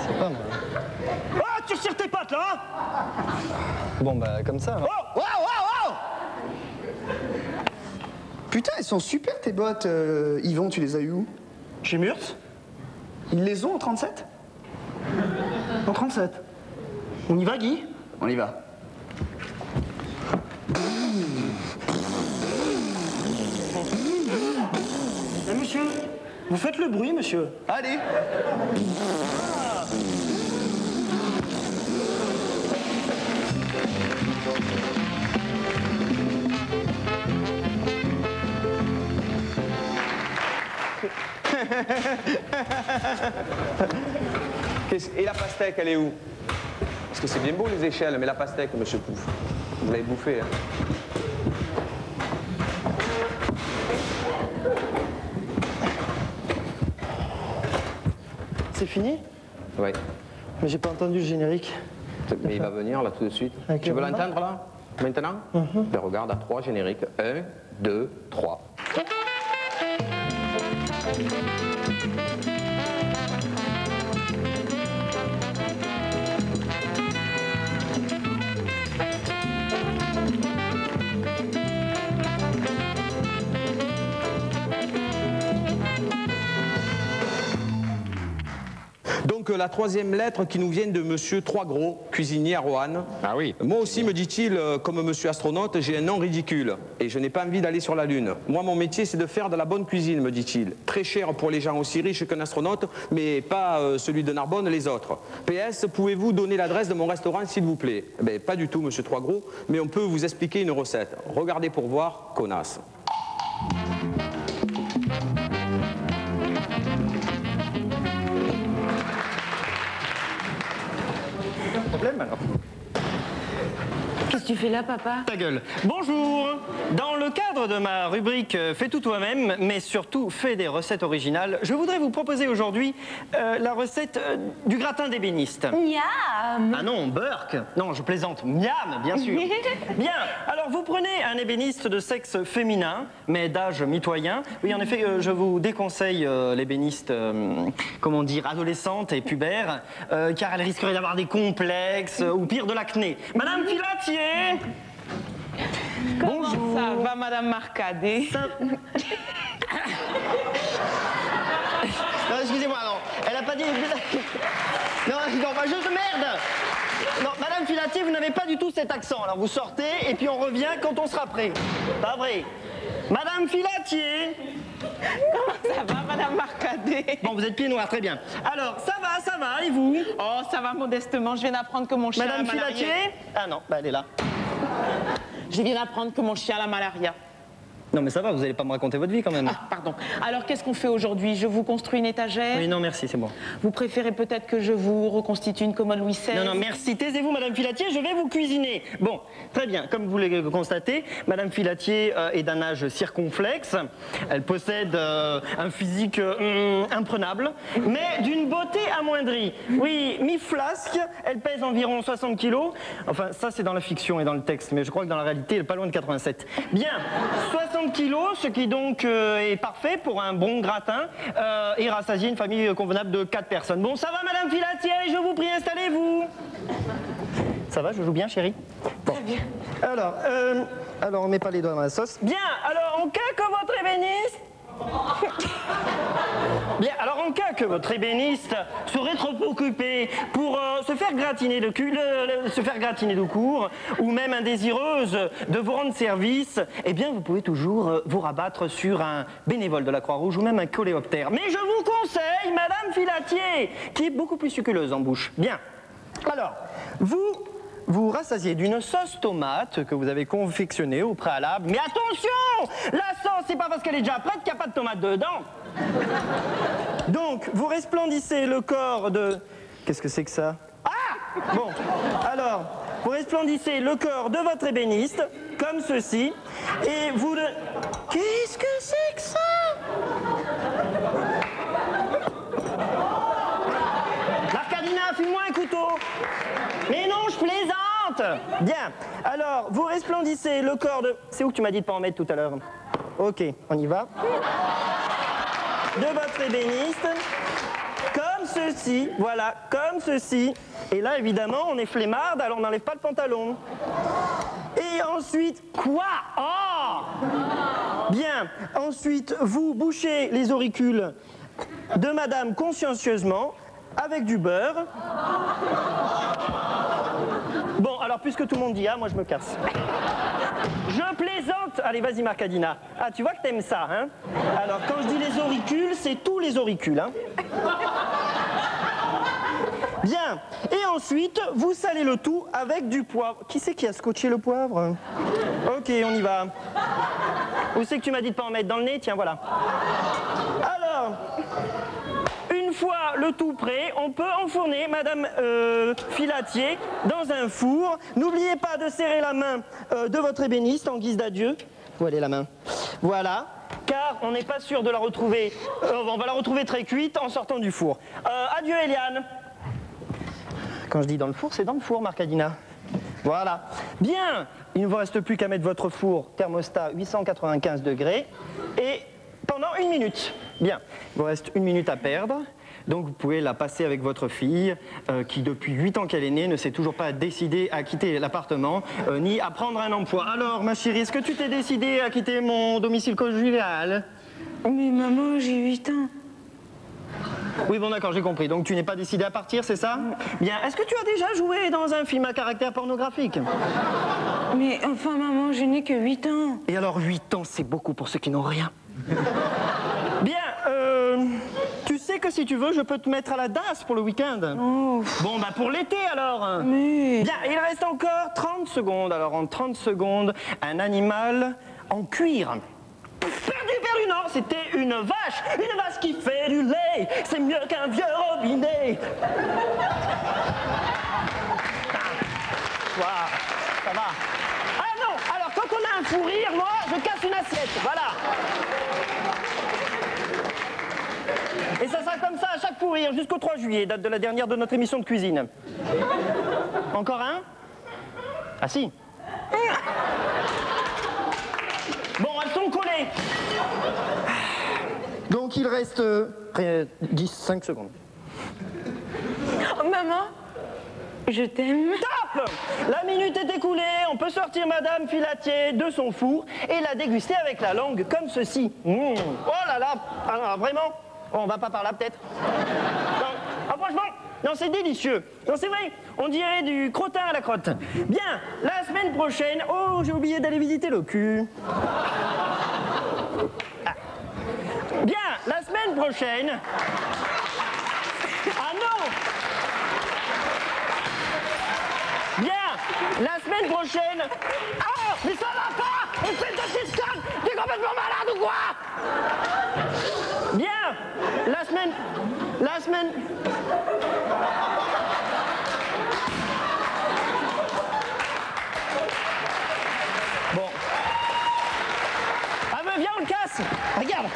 C'est pas moi. Ah, tu retires tes pattes, là, hein? Bon bah comme ça. Alors. Oh! Putain, elles sont super tes bottes, Yvon, tu les as eues où? Chez Murtz? Ils les ont en 37? En 37. On y va, Guy? On y va. Eh, monsieur, vous faites le bruit, monsieur. Allez. Et la pastèque, elle est où? Parce que c'est bien beau les échelles, mais la pastèque, monsieur Pouf, vous l'avez bouffée. Hein. C'est fini? Oui. Mais j'ai pas entendu le générique. Mais il va venir là tout de suite. Avec Tu veux l'entendre là? Maintenant? Ben, regarde à 3 génériques. 1, 2, 3. Donc la troisième lettre qui nous vient de monsieur Trois-Gros, cuisinier à Roanne. Ah oui. Moi aussi, me dit-il, comme monsieur astronaute, j'ai un nom ridicule et je n'ai pas envie d'aller sur la Lune. Moi, mon métier, c'est de faire de la bonne cuisine, me dit-il. Très cher pour les gens aussi riches qu'un astronaute, mais pas celui de Narbonne, les autres. PS, pouvez-vous donner l'adresse de mon restaurant, s'il vous plaît? Ben, pas du tout, monsieur Trois-Gros, mais on peut vous expliquer une recette. Regardez pour voir, connasse. Problème alors. Qu'est-ce que tu fais là, papa? Ta gueule. Bonjour. Dans le cadre de ma rubrique Fais tout toi-même, mais surtout fais des recettes originales, je voudrais vous proposer aujourd'hui la recette du gratin d'ébéniste. Miam! Ah non, Burke. Non, je plaisante. Miam, bien sûr. Bien. Alors, vous prenez un ébéniste de sexe féminin, mais d'âge mitoyen. Oui, en effet, je vous déconseille l'ébéniste, comment dire, adolescente et pubère, car elle risquerait d'avoir des complexes ou pire de l'acné. Madame Filatier. Comment Bonjour. ça va, Madame Marcadet? Non, excusez-moi, non. Elle a pas dit... Non, bah, je merde. Non, Madame Filatier, vous n'avez pas du tout cet accent. Alors vous sortez et puis on revient quand on sera prêt. Pas vrai. Madame Filatier. Comment ça va, Madame Marcadet? Bon, vous êtes pieds noirs, très bien. Alors, ça va, et vous? Oh, ça va modestement. Je viens d'apprendre que mon chien Madame a la malaria. Filatier? Ah non, bah elle est là. Je viens d'apprendre que mon chien a la malaria. Non, mais ça va, vous n'allez pas me raconter votre vie quand même. Ah, pardon. Alors, qu'est-ce qu'on fait aujourd'hui? Je vous construis une étagère? Oui, non, merci, c'est bon. Vous préférez peut-être que je vous reconstitue une commode Louis XVI? Non, non, merci. Taisez-vous, Madame Filatier, je vais vous cuisiner. Bon, très bien. Comme vous l'avez constaté, Madame Filatier est d'un âge circonflexe. Elle possède un physique imprenable, mais d'une beauté amoindrie. Oui, mi-flasque, elle pèse environ 60 kilos. Enfin, ça, c'est dans la fiction et dans le texte, mais je crois que dans la réalité, elle est pas loin de 87. Bien, 60 kilos, ce qui donc est parfait pour un bon gratin et rassasier une famille convenable de 4 personnes. Bon, ça va, Madame Filatier, je vous prie, installez-vous. Ça va, je joue bien, chérie? Bon. Très bien. Alors, on met pas les doigts dans la sauce. Bien, alors, en cas que votre ébéniste... Bien, alors en cas que votre ébéniste serait trop occupé pour se faire gratiner de court, ou même indésireuse de vous rendre service, eh bien vous pouvez toujours vous rabattre sur un bénévole de la Croix-Rouge ou même un coléoptère. Mais je vous conseille Madame Filatier, qui est beaucoup plus succuleuse en bouche. Bien, alors, vous rassasiez d'une sauce tomate que vous avez confectionnée au préalable. Mais attention, la sauce, c'est pas parce qu'elle est déjà prête qu'il n'y a pas de tomate dedans. Donc, vous resplendissez le corps de... Qu'est-ce que c'est que ça? Ah! Bon, alors, vous resplendissez le corps de votre ébéniste, comme ceci, et vous le... Qu'est-ce que c'est que ça? Marcadina, file-moi un couteau. Mais non, je plaisante. Bien, alors, vous resplendissez le corps de... C'est où que tu m'as dit de pas en mettre tout à l'heure? Ok, on y va. De votre ébéniste, comme ceci, voilà, comme ceci. Et là, évidemment, on est flemmarde, alors on n'enlève pas le pantalon. Et ensuite, quoi? Oh! Bien, ensuite, vous bouchez les auricules de madame consciencieusement, avec du beurre. Bon, alors, puisque tout le monde dit ah, moi je me casse. Je plaisante. Allez, vas-y, Marcadina. Ah, tu vois que t'aimes ça, hein? Alors, quand je dis les auricules, c'est tous les auricules, hein? Bien. Et ensuite, vous salez le tout avec du poivre. Qui c'est qui a scotché le poivre? Ok, on y va. Où c'est que tu m'as dit de pas en mettre? Dans le nez? Tiens, voilà. Alors, voilà le tout prêt. On peut enfourner Madame Filatier dans un four. N'oubliez pas de serrer la main de votre ébéniste en guise d'adieu. Où elle est la main? Voilà. Car on n'est pas sûr de la retrouver. On va la retrouver très cuite en sortant du four. Adieu Eliane. Quand je dis dans le four, c'est dans le four, Marcadina. Voilà. Bien. Il ne vous reste plus qu'à mettre votre four thermostat 895 degrés et pendant 1 minute. Bien. Il vous reste 1 minute à perdre. Donc vous pouvez la passer avec votre fille qui depuis 8 ans qu'elle est née ne s'est toujours pas décidée à quitter l'appartement ni à prendre un emploi. Alors ma chérie, est-ce que tu t'es décidée à quitter mon domicile conjugal? Mais maman, j'ai 8 ans. Oui bon d'accord, j'ai compris. Donc tu n'es pas décidée à partir, c'est ça? Bien. Est-ce que tu as déjà joué dans un film à caractère pornographique? Mais enfin maman, je n'ai que 8 ans. Et alors 8 ans, c'est beaucoup pour ceux qui n'ont rien. Bien, tu sais que si tu veux, je peux te mettre à la DAS pour le week-end. Oh. Bon, bah pour l'été alors. Mais... Bien, il reste encore 30 secondes. Alors en 30 secondes, un animal en cuir. Perdu, non, c'était une vache qui fait du lait. C'est mieux qu'un vieux robinet. Wow, ça va. Ah non, alors quand on a un fou rire, moi, je casse une assiette, voilà. Et ça sera comme ça à chaque fou rire, jusqu'au 3 juillet, date de la dernière de notre émission de cuisine. Encore un? Ah si. Bon, elles sont collées. Donc il reste 5 secondes. Oh, maman, je t'aime. Top! La minute est écoulée, on peut sortir Madame Filatier de son four et la déguster avec la langue comme ceci. Oh là là, alors, vraiment, on va pas par là peut-être. Ah, franchement, non c'est délicieux. Non c'est vrai, on dirait du crottin à la crotte. Bien, la semaine prochaine, oh j'ai oublié d'aller visiter le cul. Ah. Bien, la semaine prochaine. Ah non! Bien, la semaine prochaine... Oh, mais ça va pas! Espèce de petite conne! T'es complètement malade ou quoi? Bien, la semaine... Bon. Ah mais viens, on le casse! Regarde!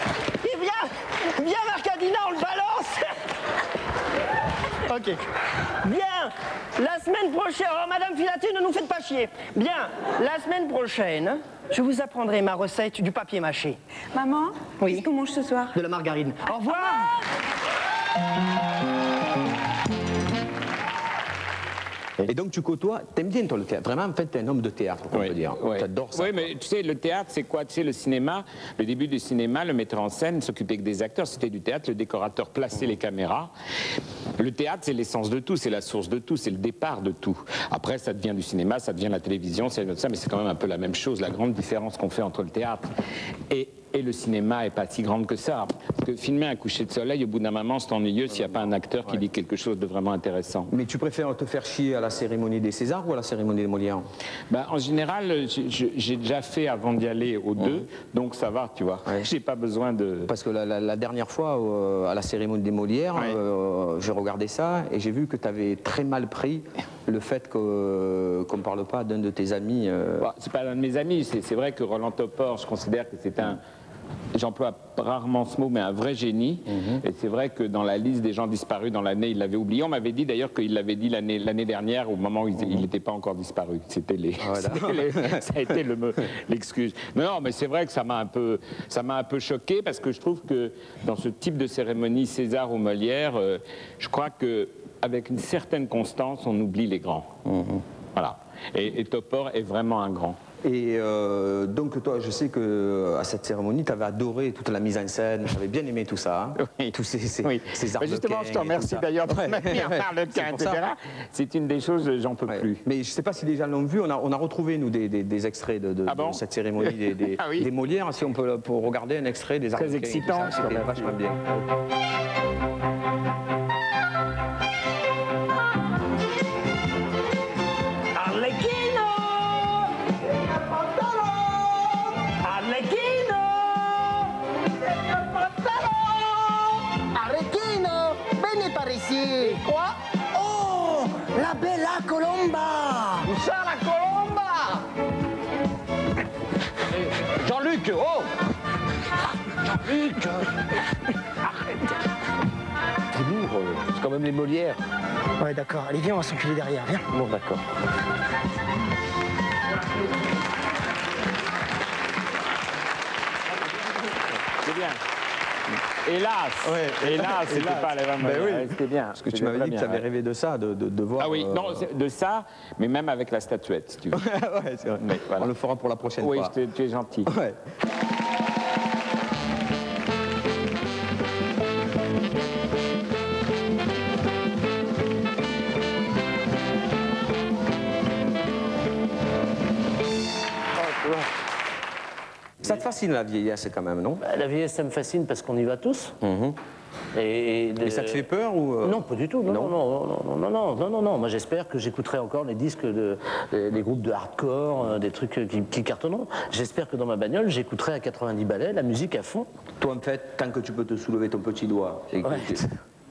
Viens Marcadina, on le balance! Ok. Bien, la semaine prochaine... Oh, Madame Filatier, ne nous faites pas chier. Bien, la semaine prochaine, je vous apprendrai ma recette du papier mâché. Maman, oui. qu'est-ce qu'on mange ce soir? De la margarine. Au revoir. Et donc tu côtoies, t'aimes bien toi le théâtre, vraiment en fait t'es un homme de théâtre, on peut dire, t'adores ça. Oui, mais tu sais, le théâtre c'est quoi? Tu sais, le cinéma, le début du cinéma, le metteur en scène s'occupait que des acteurs, c'était du théâtre, le décorateur plaçait les caméras. Le théâtre c'est l'essence de tout, c'est la source de tout, c'est le départ de tout. Après ça devient du cinéma, ça devient la télévision, c'est ça, mais c'est quand même un peu la même chose, la grande différence qu'on fait entre le théâtre et le cinéma est pas si grande que ça. Parce que filmer un coucher de soleil, au bout d'un moment, c'est ennuyeux s'il n'y a pas un acteur qui dit quelque chose de vraiment intéressant. Mais tu préfères te faire chier à la cérémonie des Césars ou à la cérémonie des Molières? Ben, en général, j'ai déjà fait avant d'y aller aux deux, donc ça va, tu vois. J'ai pas besoin de... Parce que la dernière fois, à la cérémonie des Molières, j'ai regardé ça et j'ai vu que tu avais très mal pris le fait qu'on ne parle pas d'un de tes amis. Bon, c'est pas l'un de mes amis, c'est vrai que Roland Topor, je considère que c'est un... J'emploie rarement ce mot, mais un vrai génie. Et c'est vrai que dans la liste des gens disparus dans l'année, il l'avait oublié. On m'avait dit d'ailleurs qu'il l'avait dit l'année dernière, au moment où il n'était pas encore disparu. C'était ça a été l'excuse. Non, mais c'est vrai que ça m'a un peu choqué, parce que je trouve que dans ce type de cérémonie, César ou Molière, je crois qu'avec une certaine constance, on oublie les grands. Voilà. Et Topor est vraiment un grand. Et donc toi, je sais que à cette cérémonie, tu avais adoré toute la mise en scène, tu avais bien aimé tout ça, hein, tous ces arlequins. Justement, je te remercie d'ailleurs de m'avoir mis en arlequin, etc. C'est une des choses, j'en peux plus. Mais je ne sais pas si les gens l'ont vu, on a retrouvé, nous, des extraits de cette cérémonie des Molières, si on peut pour regarder un extrait des arlequins. Très excitant. C'était vachement bien. ici. Quoi? Oh, la bella colomba. Où ça, la colomba? Jean-Luc, oh! Jean-Luc! C'est lourd, c'est quand même les Molières. Ouais, d'accord. Allez, viens, on va s'enculer derrière, viens. Bon, d'accord. C'est bien. Hélas, hélas, c'était pas la même. Ben oui. C'était bien. Parce que tu m'avais dit que tu avais rêvé de ça, de voir... Ah oui, non, de ça, mais même avec la statuette, si tu veux. Ouais, c'est vrai. Mais voilà. On le fera pour la prochaine Oui, fois. tu es gentil. Ouais. Ça te fascine la vieillesse quand même, non? La vieillesse, ça me fascine parce qu'on y va tous. Et ça te fait peur ou Non, pas du tout. Non. Moi, j'espère que j'écouterai encore les disques des groupes de hardcore, des trucs qui cartonnent. J'espère que dans ma bagnole, j'écouterai à 90 balais la musique à fond. Toi, en fait, tant que tu peux te soulever ton petit doigt,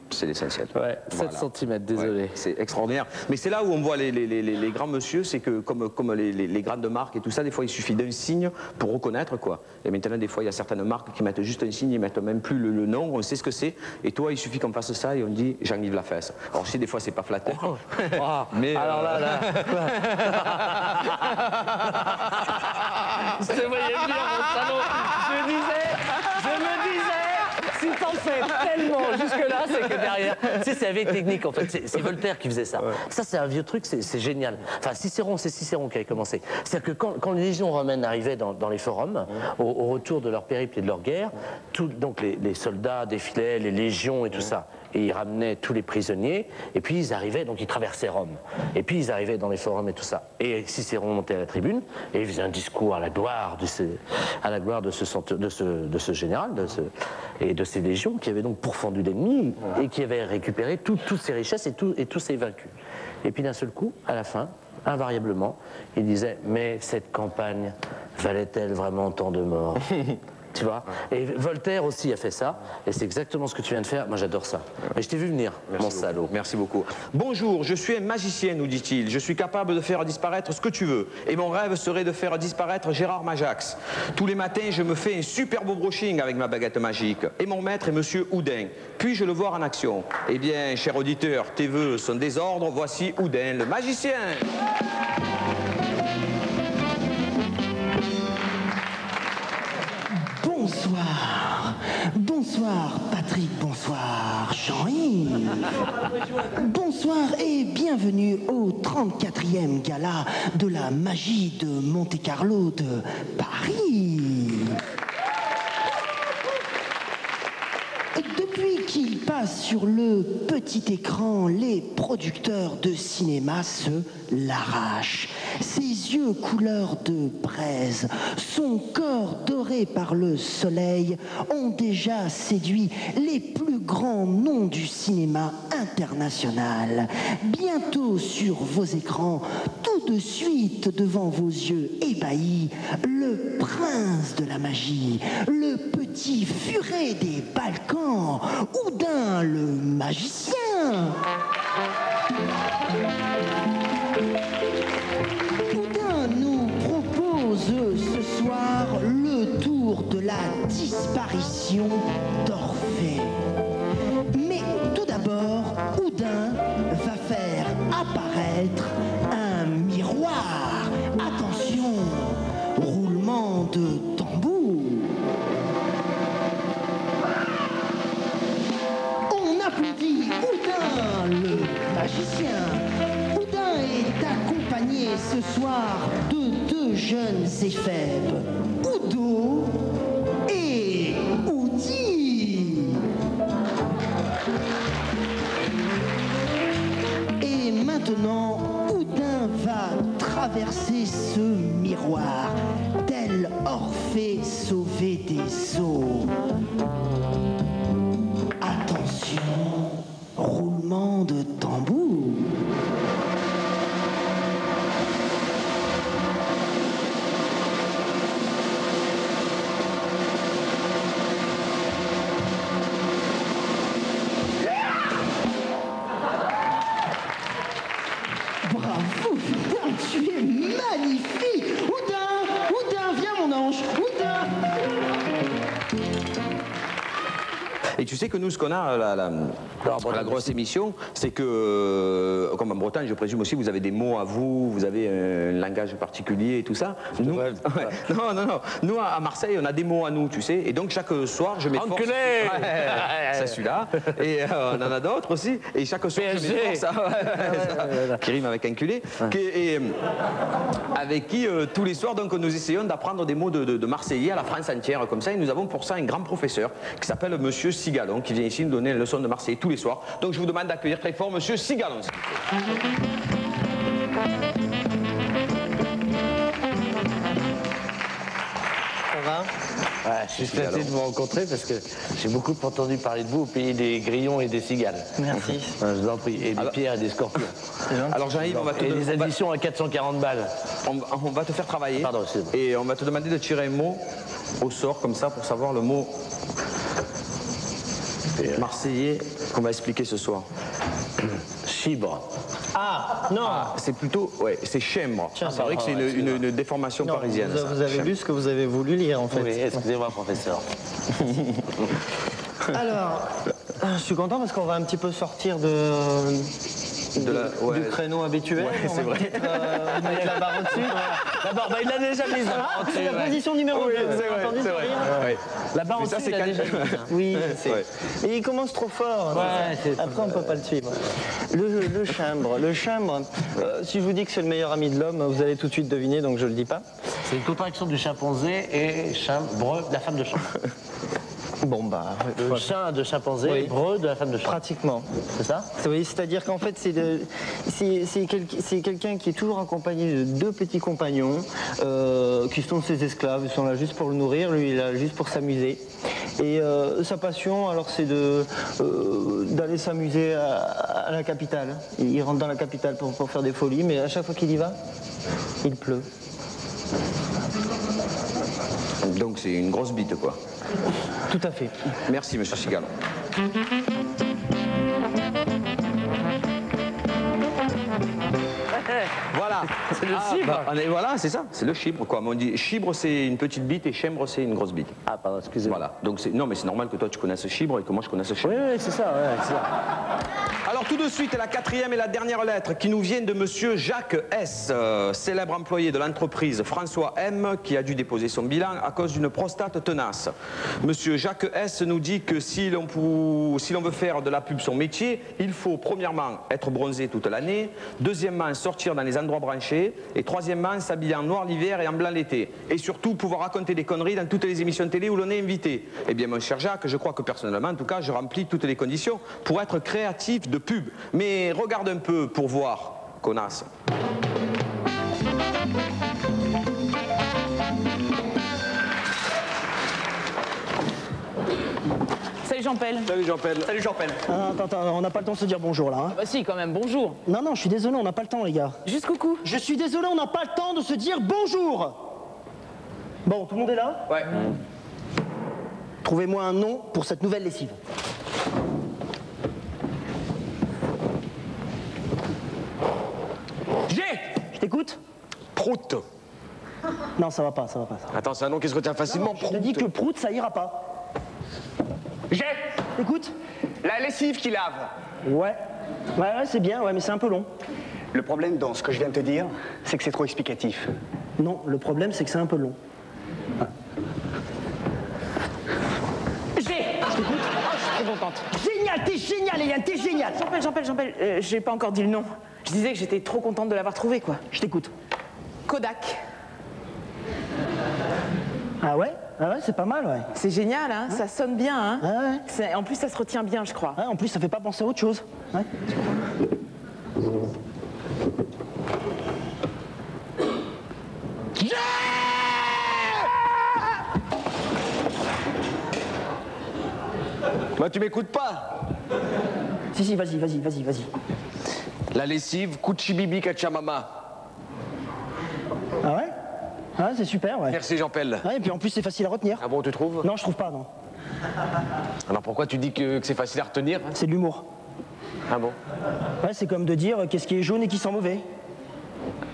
c'est l'essentiel. Ouais, 7 cm, désolé. Ouais, c'est extraordinaire. Mais c'est là où on voit les grands monsieur, c'est que comme les grandes marques et tout ça, des fois il suffit d'un signe pour reconnaître quoi. Et maintenant des fois il y a certaines marques qui mettent juste un signe, ils mettent même plus le nom, on sait ce que c'est. Et toi il suffit qu'on fasse ça et on dit Jean-Yves Lafesse. Alors je sais des fois c'est pas flatteur. Mais alors là. Je te voyais venir mon salaud. Je me disais, si t'en fais tellement jusque-là, c'est que derrière... Tu sais, c'est avec technique, en fait. C'est Voltaire qui faisait ça. Ouais. Ça, c'est un vieux truc, c'est génial. Enfin, Cicéron, c'est Cicéron qui avait commencé. C'est-à-dire que quand les légions romaines arrivaient dans les forums, au retour de leur périple et de leur guerre, donc les soldats défilaient, les légions et tout ça. Et ils ramenaient tous les prisonniers, et puis ils arrivaient, donc ils traversaient Rome. Et puis ils arrivaient dans les forums et tout ça. Et Cicéron montait à la tribune, et il faisait un discours à la gloire de ce général, et de ces légions qui avaient donc pourfendu l'ennemi, et qui avaient récupéré toutes ses richesses et tous ses vaincus. Et puis d'un seul coup, à la fin, invariablement, il disait « Mais cette campagne valait-elle vraiment tant de morts ?» Tu vois. Et Voltaire aussi a fait ça, et c'est exactement ce que tu viens de faire. Moi, j'adore ça. Mais je t'ai vu venir, mon salaud. Merci beaucoup. Bonjour, je suis un magicien, nous dit-il. Je suis capable de faire disparaître ce que tu veux. Et mon rêve serait de faire disparaître Gérard Majax. Tous les matins, je me fais un super beau brushing avec ma baguette magique. Et mon maître est Monsieur Houdin. Puis-je le voir en action? Eh bien, cher auditeur, tes vœux sont désordres. Voici Houdin, le magicien. Bonsoir. Bonsoir Patrick, bonsoir Jean-Yves. Bonsoir et bienvenue au 34e gala de la magie de Monte-Carlo de Paris. Depuis qu'il passe sur le petit écran, les producteurs de cinéma se l'arrachent. Ses yeux couleur de braise, son corps doré par le soleil ont déjà séduit les plus grands noms du cinéma international. Bientôt sur vos écrans, tout de suite devant vos yeux ébahis, le prince de la magie, le petit furet des Balkans, Houdin le magicien. Houdin nous propose ce soir le tour de la disparition d'Orphée. Mais tout d'abord, Houdin va faire apparaître un miroir. Attention, roulement de tambour. On applaudit Houdin le magicien. Houdin est accompagné ce soir de deux jeunes éphèbes, Oudo et Oudi. Et maintenant, Houdin va traverser ce miroir, tel Orphée sauvé des eaux. Attention, roulement de tambour. tu sais que nous, ce qu'on a, la grosse émission, c'est que, comme en Bretagne, je présume aussi, vous avez des mots à vous avez un langage particulier et tout ça. Nous, ouais. Non. Nous, à Marseille, on a des mots à nous, tu sais. Et donc, chaque soir, je m'efforce... Enculé. C'est celui-là. Et on en a d'autres aussi. Et chaque soir, je m'efforce... qui rime avec enculé. Et avec qui, tous les soirs, donc, nous essayons d'apprendre des mots de Marseillais à la France entière, comme ça. Et nous avons pour ça un grand professeur qui s'appelle Monsieur Sigalon, qui vient ici nous donner une leçon de Marseillais tous les soirs. Donc, je vous demande d'accueillir très fort Monsieur Sigalon. Ouais, je suis flatté de vous rencontrer parce que j'ai beaucoup entendu parler de vous au pays des grillons et des cigales. Merci. Je vous en prie. Et des pierres et des scorpions. Alors Jean-Yves, on va te... Et des additions à 440 balles. On va te faire travailler. Pardon, et on va te demander de tirer un mot au sort comme ça pour savoir le mot marseillais qu'on va expliquer ce soir. Chibre. Ah, non. C'est plutôt, ouais, c'est chèvre. C'est vrai que c'est une déformation parisienne. Vous avez lu ce que vous avez voulu lire, en fait. Oui, excusez-moi, professeur. Alors, je suis content parce qu'on va un petit peu sortir du créneau habituel. Ouais, c'est vrai. Mettre la barre au-dessus. D'abord, il l'a déjà mise. C'est la position numéro 2. C'est vrai. Ouais. La barre au-dessus, il a déjà mise. Oui, je sais. Ouais. Et il commence trop fort. Après, on ne peut pas le suivre. Le chimbre. Le chimbre, si je vous dis que c'est le meilleur ami de l'homme, vous allez tout de suite deviner, donc je ne le dis pas. C'est une contraction du chimpanzé et chimbre, la femme de chambre. Bon, bah. Le chien de chimpanzé et breu de la femme de chambre. Pratiquement. C'est ça? Oui, c'est-à-dire qu'en fait, c'est quelqu'un qui est toujours accompagné de deux petits compagnons qui sont ses esclaves. Ils sont là juste pour le nourrir, lui, il est là juste pour s'amuser. Et sa passion, alors, c'est d'aller s'amuser à la capitale. Il rentre dans la capitale pour faire des folies, mais à chaque fois qu'il y va, il pleut. Donc c'est une grosse bite, quoi. Tout à fait. Merci, Monsieur Sigalon. Voilà. C'est le chibre. Voilà, c'est ça. C'est le chibre, quoi. Mais on dit chibre, c'est une petite bite et chèvre, c'est une grosse bite. Ah, pardon, excusez-moi. Voilà. Donc non, mais c'est normal que toi tu connaisses chibre et que moi je connaisse chèvre. Oui, c'est ça, c'est ça. Alors tout de suite, la quatrième et la dernière lettre qui nous viennent de Monsieur Jacques S, célèbre employé de l'entreprise François M, qui a dû déposer son bilan à cause d'une prostate tenace. Monsieur Jacques S nous dit que si l'on veut faire de la pub son métier, il faut premièrement être bronzé toute l'année, deuxièmement sortir dans les endroits branchés, et troisièmement s'habiller en noir l'hiver et en blanc l'été. Et surtout pouvoir raconter des conneries dans toutes les émissions de télé où l'on est invité. Eh bien mon cher Jacques, je crois que personnellement, en tout cas, je remplis toutes les conditions pour être créatif de pub. Mais regarde un peu pour voir, connasse. Salut Jean-Pell. Salut Jean-Pell. Salut Jean-Pell. Attends, on n'a pas le temps de se dire bonjour là. Hein. Bah si, quand même, bonjour. Non, je suis désolé, on n'a pas le temps les gars. Juste coucou. Je suis désolé, on n'a pas le temps de se dire bonjour. Bon, tout le monde est là? Ouais. Trouvez-moi un nom pour cette nouvelle lessive. Je t'écoute? Prout. Non, ça va pas, ça. Attends, c'est un nom qui se retient facilement. Je te dis que prout, ça ira pas. J'ai. Écoute. La lessive qui lave. Ouais, c'est bien, mais c'est un peu long. Le problème dans ce que je viens de te dire, c'est que c'est trop explicatif. Non, le problème, c'est que c'est un peu long. Je t'écoute. Oh, je suis très contente. Génial, t'es génial, Eliane, t'es génial. Jean-Pell, j'ai pas encore dit le nom. Je disais que j'étais trop contente de l'avoir trouvé, quoi. Je t'écoute. Kodak. Ah ouais, c'est pas mal, ouais. C'est génial, hein, ça sonne bien, hein. Ah ouais. En plus, ça se retient bien, je crois. Ouais, en plus, ça fait pas penser à autre chose. Ouais. Bah tu m'écoutes pas. Si, vas-y. La lessive Kuchibibi Kachamama. Ah ouais? Ah, c'est super, ouais. Merci Jean-Pell. Ouais, et puis en plus, c'est facile à retenir. Ah bon, tu trouves? Non, je trouve pas, non. Alors pourquoi tu dis que c'est facile à retenir? C'est de l'humour. Ah bon? Ouais, c'est comme de dire qu'est-ce qui est jaune et qui sent mauvais.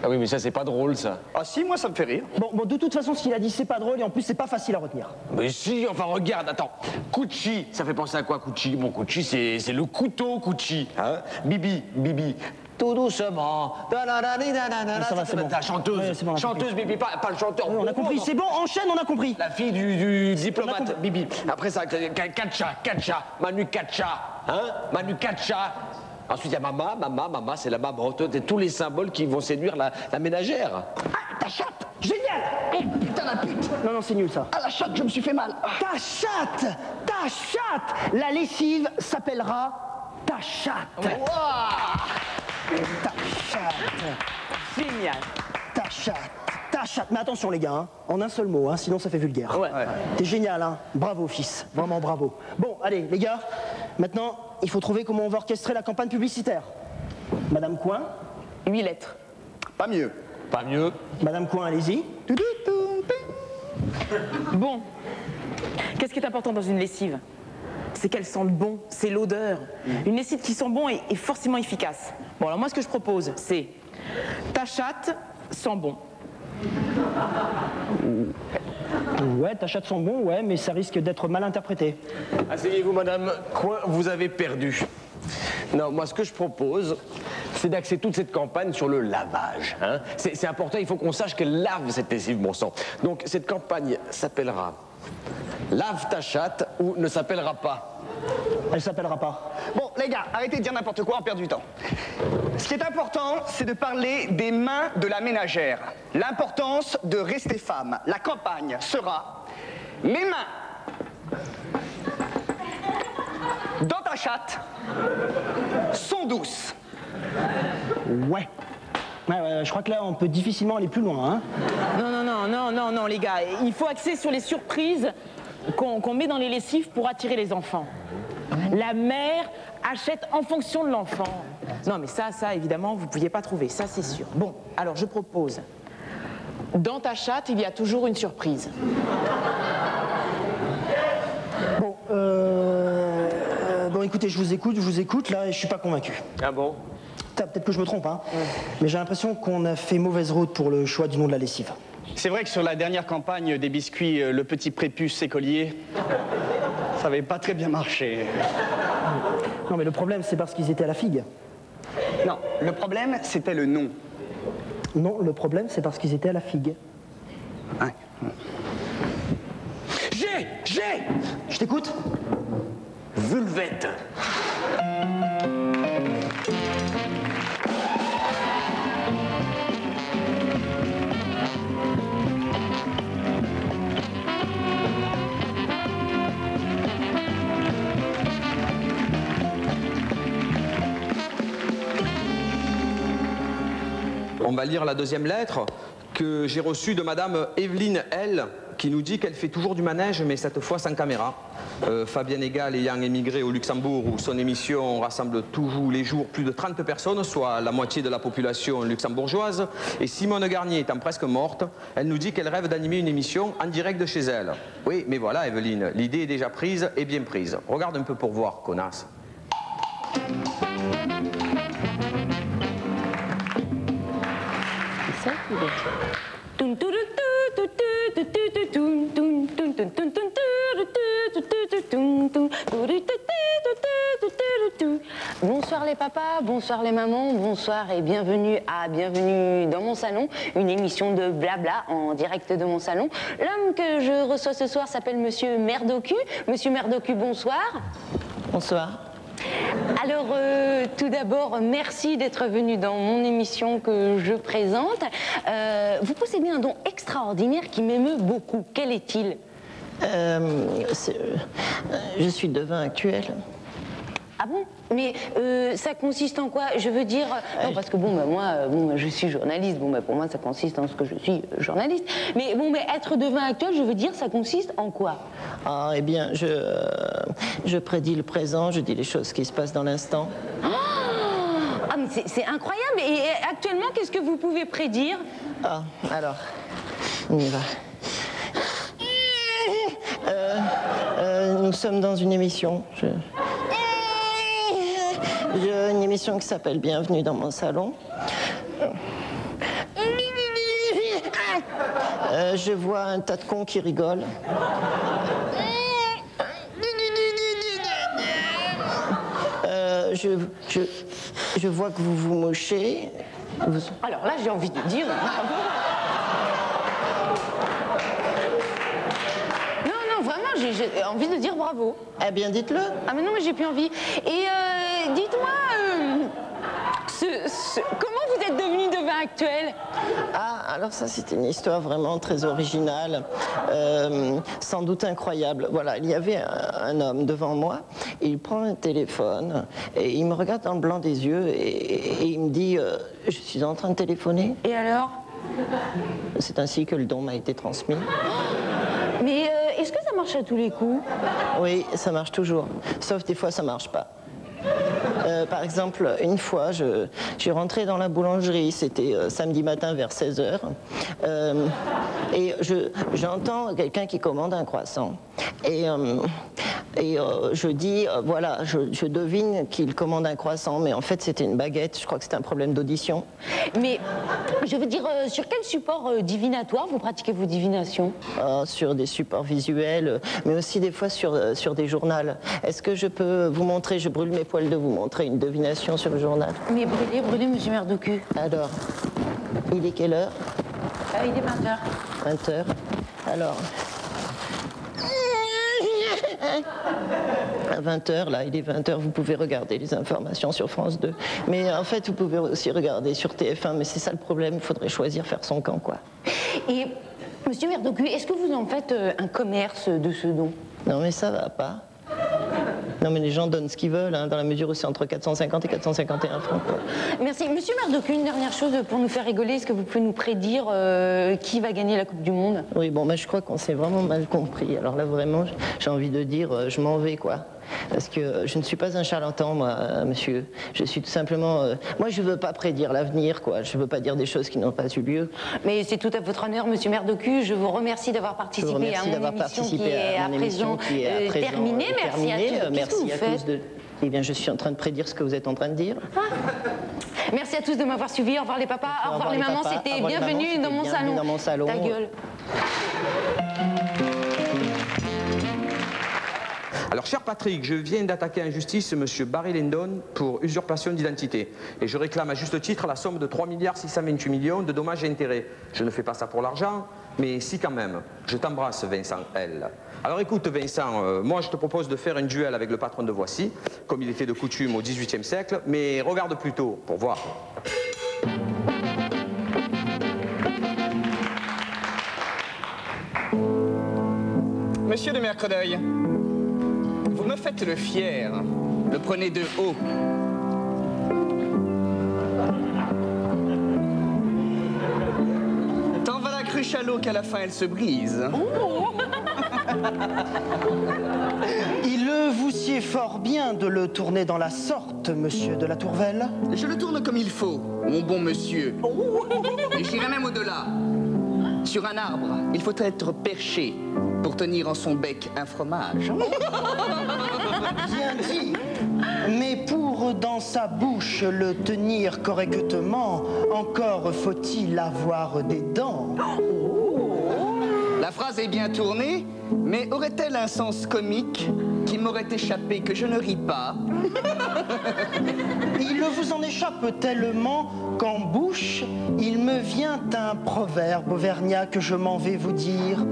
Ah oui, mais ça, c'est pas drôle, ça. Ah si, moi, ça me fait rire. Bon, de toute façon, ce qu'il a dit, c'est pas drôle et en plus, c'est pas facile à retenir. Mais si, enfin, regarde, attends. Cucci, ça fait penser à quoi, Cucci? Bon, Cucci, c'est le couteau, Cucci. Hein? Bibi, Bibi. Tout doucement. Ça va, c'est bon. La chanteuse. Ouais, c'est bon, on a chanteuse, Bibi, pas le chanteur. Oui, on a compris, c'est bon, enchaîne, on a compris. La fille du diplomate, Bibi. Après ça, Katcha, Manu Katcha. Hein? Manu Katcha. Ensuite, il y a Mama, c'est la maman. Tous les symboles qui vont séduire la ménagère. Ah, ta chatte! Génial! Oh putain la pute! Non, c'est nul ça. Ah la chatte, je me suis fait mal! Ta chatte! Ta chatte! La lessive s'appellera ta chatte. Ouais. Ta chatte. Génial. Ta chatte. Ta chatte. Mais attention les gars, hein, en un seul mot, hein, sinon ça fait vulgaire. Ouais. T'es génial, hein. Bravo fils, vraiment bravo. Bon, allez les gars, maintenant il faut trouver comment on va orchestrer la campagne publicitaire. Madame Coin? 8 lettres. Pas mieux. Pas mieux. Madame Coin, allez-y. Bon. Qu'est-ce qui est important dans une lessive? C'est qu'elle sente bon, c'est l'odeur. Une lessive qui sent bon est forcément efficace. Bon, alors moi, ce que je propose, c'est ta chatte sent bon. Ouais, ta chatte sent bon, ouais, mais ça risque d'être mal interprété. Asseyez-vous, madame Coin, vous avez perdu. Non, moi, ce que je propose, c'est d'axer toute cette campagne sur le lavage. Hein. C'est important, il faut qu'on sache qu'elle lave cette lessive, bon sang. Donc, cette campagne s'appellera « Lave ta chatte » ou ne s'appellera pas. Elle s'appellera pas. Bon, les gars, arrêtez de dire n'importe quoi, on perd du temps. Ce qui est important, c'est de parler des mains de la ménagère. L'importance de rester femme. La campagne sera « Mes mains dans ta chatte sont douces. » Ouais. Ouais, je crois que là, on peut difficilement aller plus loin, hein. Non, les gars. Il faut axer sur les surprises qu'on met dans les lessives pour attirer les enfants. La mère achète en fonction de l'enfant. Non, mais ça, évidemment, vous ne pouviez pas trouver. Ça, c'est sûr. Bon, alors, je propose. Dans ta chatte, il y a toujours une surprise. Bon, bon, écoutez, je vous écoute, là, et je suis pas convaincu. Ah bon? Peut-être que je me trompe, hein, mais j'ai l'impression qu'on a fait mauvaise route pour le choix du nom de la lessive. C'est vrai que sur la dernière campagne des biscuits, le petit prépuce écolier, ça avait pas très bien marché. Non, mais le problème, c'est parce qu'ils étaient à la figue. Non, le problème, c'était le nom. Non, le problème, c'est parce qu'ils étaient à la figue. Ouais. J'ai Je t'écoute. Vulvette. On va lire la deuxième lettre que j'ai reçue de Madame Evelyne L, qui nous dit qu'elle fait toujours du manège, mais cette fois sans caméra. Fabienne Egal ayant émigré au Luxembourg, où son émission rassemble tous les jours plus de 30 personnes, soit la moitié de la population luxembourgeoise. Et Simone Garnier étant presque morte, elle nous dit qu'elle rêve d'animer une émission en direct de chez elle. Oui, mais voilà, Evelyne, l'idée est déjà prise et bien prise. Regarde un peu pour voir, connasse. Bonsoir les papas, bonsoir les mamans, bonsoir et bienvenue dans mon salon, une émission de blabla en direct de mon salon. L'homme que je reçois ce soir s'appelle Monsieur Merdocu. Monsieur Merdocu, bonsoir. Bonsoir. Alors, tout d'abord, merci d'être venu dans mon émission que je présente. Vous possédez un don extraordinaire qui m'émeut beaucoup. Quel est-il? Je suis devin actuel. Ah bon? Mais ça consiste en quoi? Je veux dire... Non, parce que bon, bah, moi, je suis journaliste. Bon, bah, pour moi, ça consiste en ce que je suis journaliste. Mais bon, mais être devin actuel, je veux dire, ça consiste en quoi? Ah, eh bien, je prédis le présent, je dis les choses qui se passent dans l'instant. Ah, mais c'est incroyable. Et actuellement, qu'est-ce que vous pouvez prédire? Ah, alors, on y va. Nous sommes dans une émission. Une émission qui s'appelle Bienvenue dans mon salon. Je vois un tas de cons qui rigolent. Je vois que vous vous mochez. Alors là, j'ai envie de dire... Non, vraiment, j'ai envie de dire bravo. Eh bien, dites-le. Ah mais non, mais j'ai plus envie. Et dites-moi, comment vous êtes devenu devin actuel? Ah, alors ça, c'est une histoire vraiment très originale, sans doute incroyable. Voilà, il y avait un homme devant moi, et il prend un téléphone, et il me regarde dans le blanc des yeux, et il me dit, je suis en train de téléphoner. Et alors? C'est ainsi que le don m'a été transmis. Mais est-ce que ça marche à tous les coups? Oui, ça marche toujours, sauf des fois ça marche pas. Par exemple, une fois, je suis rentré dans la boulangerie, c'était samedi matin vers 16h, et j'entends quelqu'un qui commande un croissant. Et je dis, voilà, je devine qu'il commande un croissant, mais en fait c'était une baguette, je crois que c'était un problème d'audition. Mais, je veux dire, sur quel support divinatoire vous pratiquez vos divinations? Sur des supports visuels, mais aussi des fois sur des journaux. Est-ce que je peux vous montrer, je brûle mes poils de vous montrer une divination sur le journal? Mais brûlez, monsieur Merdocu. Alors, il est quelle heure? Il est 20h. 20h. Alors... À 20h, là, il est 20h, vous pouvez regarder les informations sur France 2. Mais en fait, vous pouvez aussi regarder sur TF1, mais c'est ça le problème, il faudrait choisir faire son camp, quoi. Et, monsieur Merdocu, est-ce que vous en faites un commerce de ce don? Non, mais ça va pas. Non, mais les gens donnent ce qu'ils veulent, hein, dans la mesure où c'est entre 450 et 451 francs, quoi. Merci. Monsieur Merdocu, une dernière chose pour nous faire rigoler, est-ce que vous pouvez nous prédire qui va gagner la Coupe du Monde? Oui, bon, je crois qu'on s'est vraiment mal compris. Alors là, vraiment, j'ai envie de dire, je m'en vais, quoi. Parce que je ne suis pas un charlatan, moi, monsieur. Je suis tout simplement... moi, je veux pas prédire l'avenir, quoi. Je veux pas dire des choses qui n'ont pas eu lieu. Mais c'est tout à votre honneur, monsieur Merdocu. Je vous remercie d'avoir participé à mon émission qui est à présent terminée. Merci à tous. Merci à tous de... Eh bien, je suis en train de prédire ce que vous êtes en train de dire. Merci à tous de m'avoir suivi. Au revoir les papas, au revoir les mamans. C'était bienvenue dans mon salon. Dans mon salon. Ta gueule. Alors, cher Patrick, je viens d'attaquer en justice M. Barry Lyndon pour usurpation d'identité. Et je réclame à juste titre la somme de 3 628 000 000 de dommages et intérêts. Je ne fais pas ça pour l'argent, mais si quand même. Je t'embrasse, Vincent L. Alors écoute, Vincent, moi je te propose de faire un duel avec le patron de Voici, comme il était de coutume au XVIIIe siècle, mais regarde plutôt pour voir. Monsieur de Mercredeuil, vous me faites le fier, le prenez de haut. Tant va la cruche à l'eau qu'à la fin elle se brise. Il vous sied fort bien de le tourner dans la sorte, monsieur de la Tourvelle. Je le tourne comme il faut, mon bon monsieur. Et j'irai même au-delà. Sur un arbre, il faut être perché pour tenir en son bec un fromage. Bien dit. Mais pour dans sa bouche le tenir correctement, encore faut-il avoir des dents. La phrase est bien tournée, mais aurait-elle un sens comique qui m'aurait échappé que je ne ris pas? Il vous en échappe tellement qu'en bouche, il me vient un proverbe auvergnat que je m'en vais vous dire.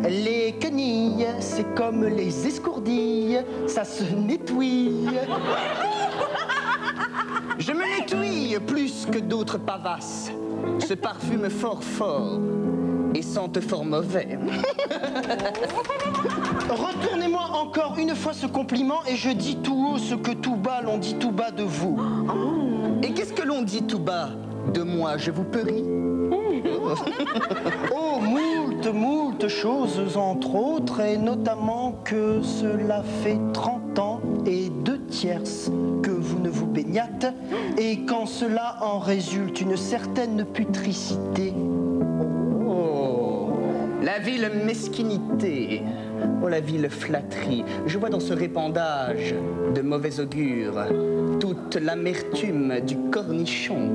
Les quenilles, c'est comme les escourdilles, ça se netouille. Je me netouille plus que d'autres pavasses. Ce parfume fort fort et sente fort mauvais. Retournez-moi encore une fois ce compliment et je dis tout haut ce que tout bas l'on dit tout bas de vous. Et qu'est-ce que l'on dit tout bas de moi, je vous perie? Oh, moult choses, entre autres, et notamment que cela fait 30 ans et 2 tierces que vous ne vous baignâtes, et quand cela en résulte une certaine putricité. Oh, la ville mesquinité, oh la ville flatterie, je vois dans ce répandage de mauvais augure toute l'amertume du cornichon.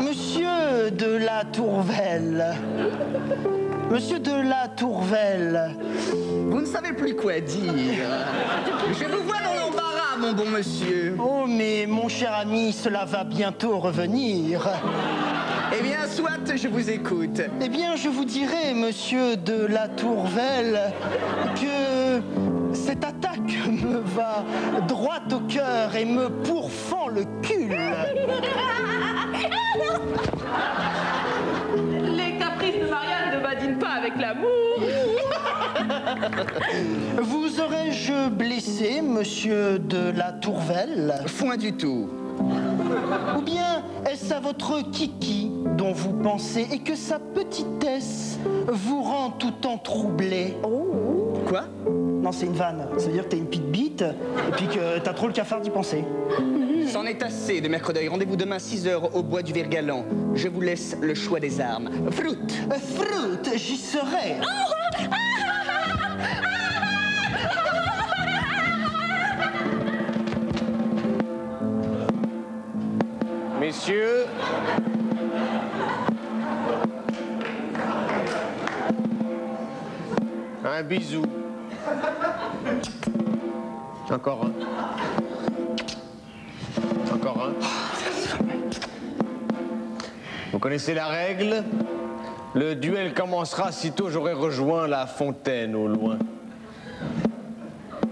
Monsieur de la Tourvel. Monsieur de la Tourvel. Vous ne savez plus quoi dire. Je vous vois dans l'embarras, mon bon monsieur. Oh, mais mon cher ami, cela va bientôt revenir. Eh bien, soit, je vous écoute. Eh bien, je vous dirai, monsieur de la Tourvel, que cette attaque me va droit au cœur et me pourfend le cul. Les caprices de Marianne ne badinent pas avec l'amour. Vous aurais-je blessé, monsieur de la Tourvel? Point du tout. Ou bien est-ce à votre kiki dont vous pensez et que sa petitesse vous rend tout entroublé? Quoi? Non, c'est une vanne. Ça veut dire que t'as une petite bite et puis que t'as trop le cafard d'y penser. C'en est assez de mercredi. Rendez-vous demain 6h au bois du Virgalan. Je vous laisse le choix des armes. Fruit! Fruit, j'y serai. Messieurs, un bisou. Encore un. Encore un. Vous connaissez la règle? Le duel commencera sitôt j'aurai rejoint la fontaine au loin.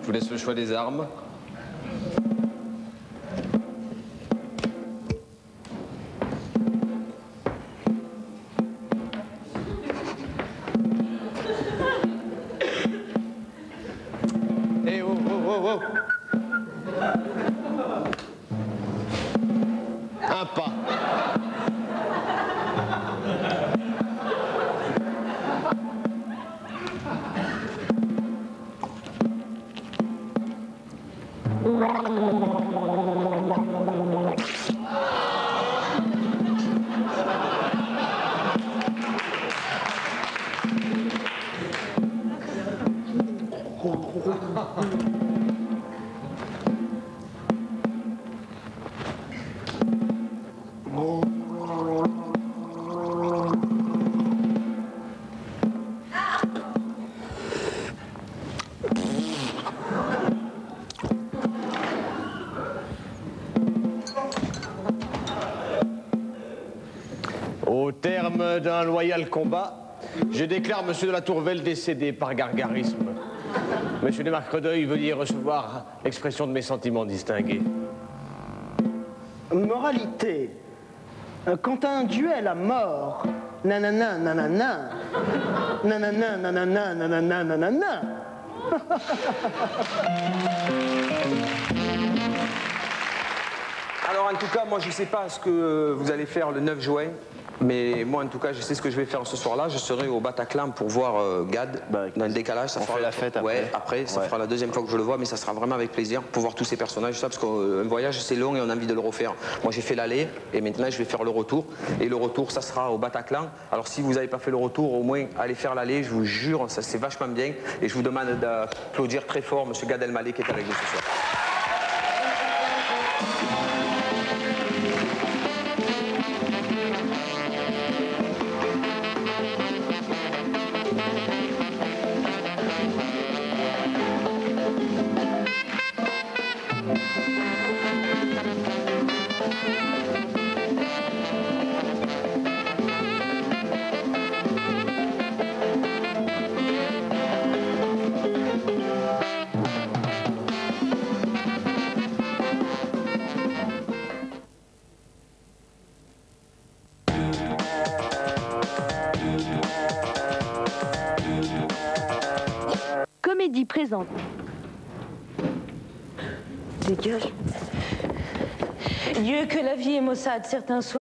Je vous laisse le choix des armes. Eh oh, oh, oh, oh. Un pas. Au terme d'un loyal combat, je déclare Monsieur de la Tourvel décédé par gargarisme. Monsieur de Marcredeuil, veuillez recevoir l'expression de mes sentiments distingués. Moralité. Quand un duel à mort, nanana, nanana, nanana, nanana, nanana, nanana. Alors en tout cas, moi je ne sais pas ce que vous allez faire le 9 juin, mais moi en tout cas je sais ce que je vais faire ce soir-là. Je serai au Bataclan pour voir Gad dans le décalage. Ça fera la fête après. Ouais, après, ça fera la deuxième fois que je le vois, mais ça sera vraiment avec plaisir pour voir tous ces personnages, ça, parce qu'un voyage c'est long et on a envie de le refaire. Moi j'ai fait l'aller et maintenant je vais faire le retour. Et le retour ça sera au Bataclan. Alors si vous n'avez pas fait le retour, au moins allez faire l'aller, je vous jure, ça c'est vachement bien. Et je vous demande d'applaudir très fort Monsieur Gad Elmaleh qui est avec nous ce soir. Comédie présente. Dégage. Dieu que la vie est maussade, certains soirs.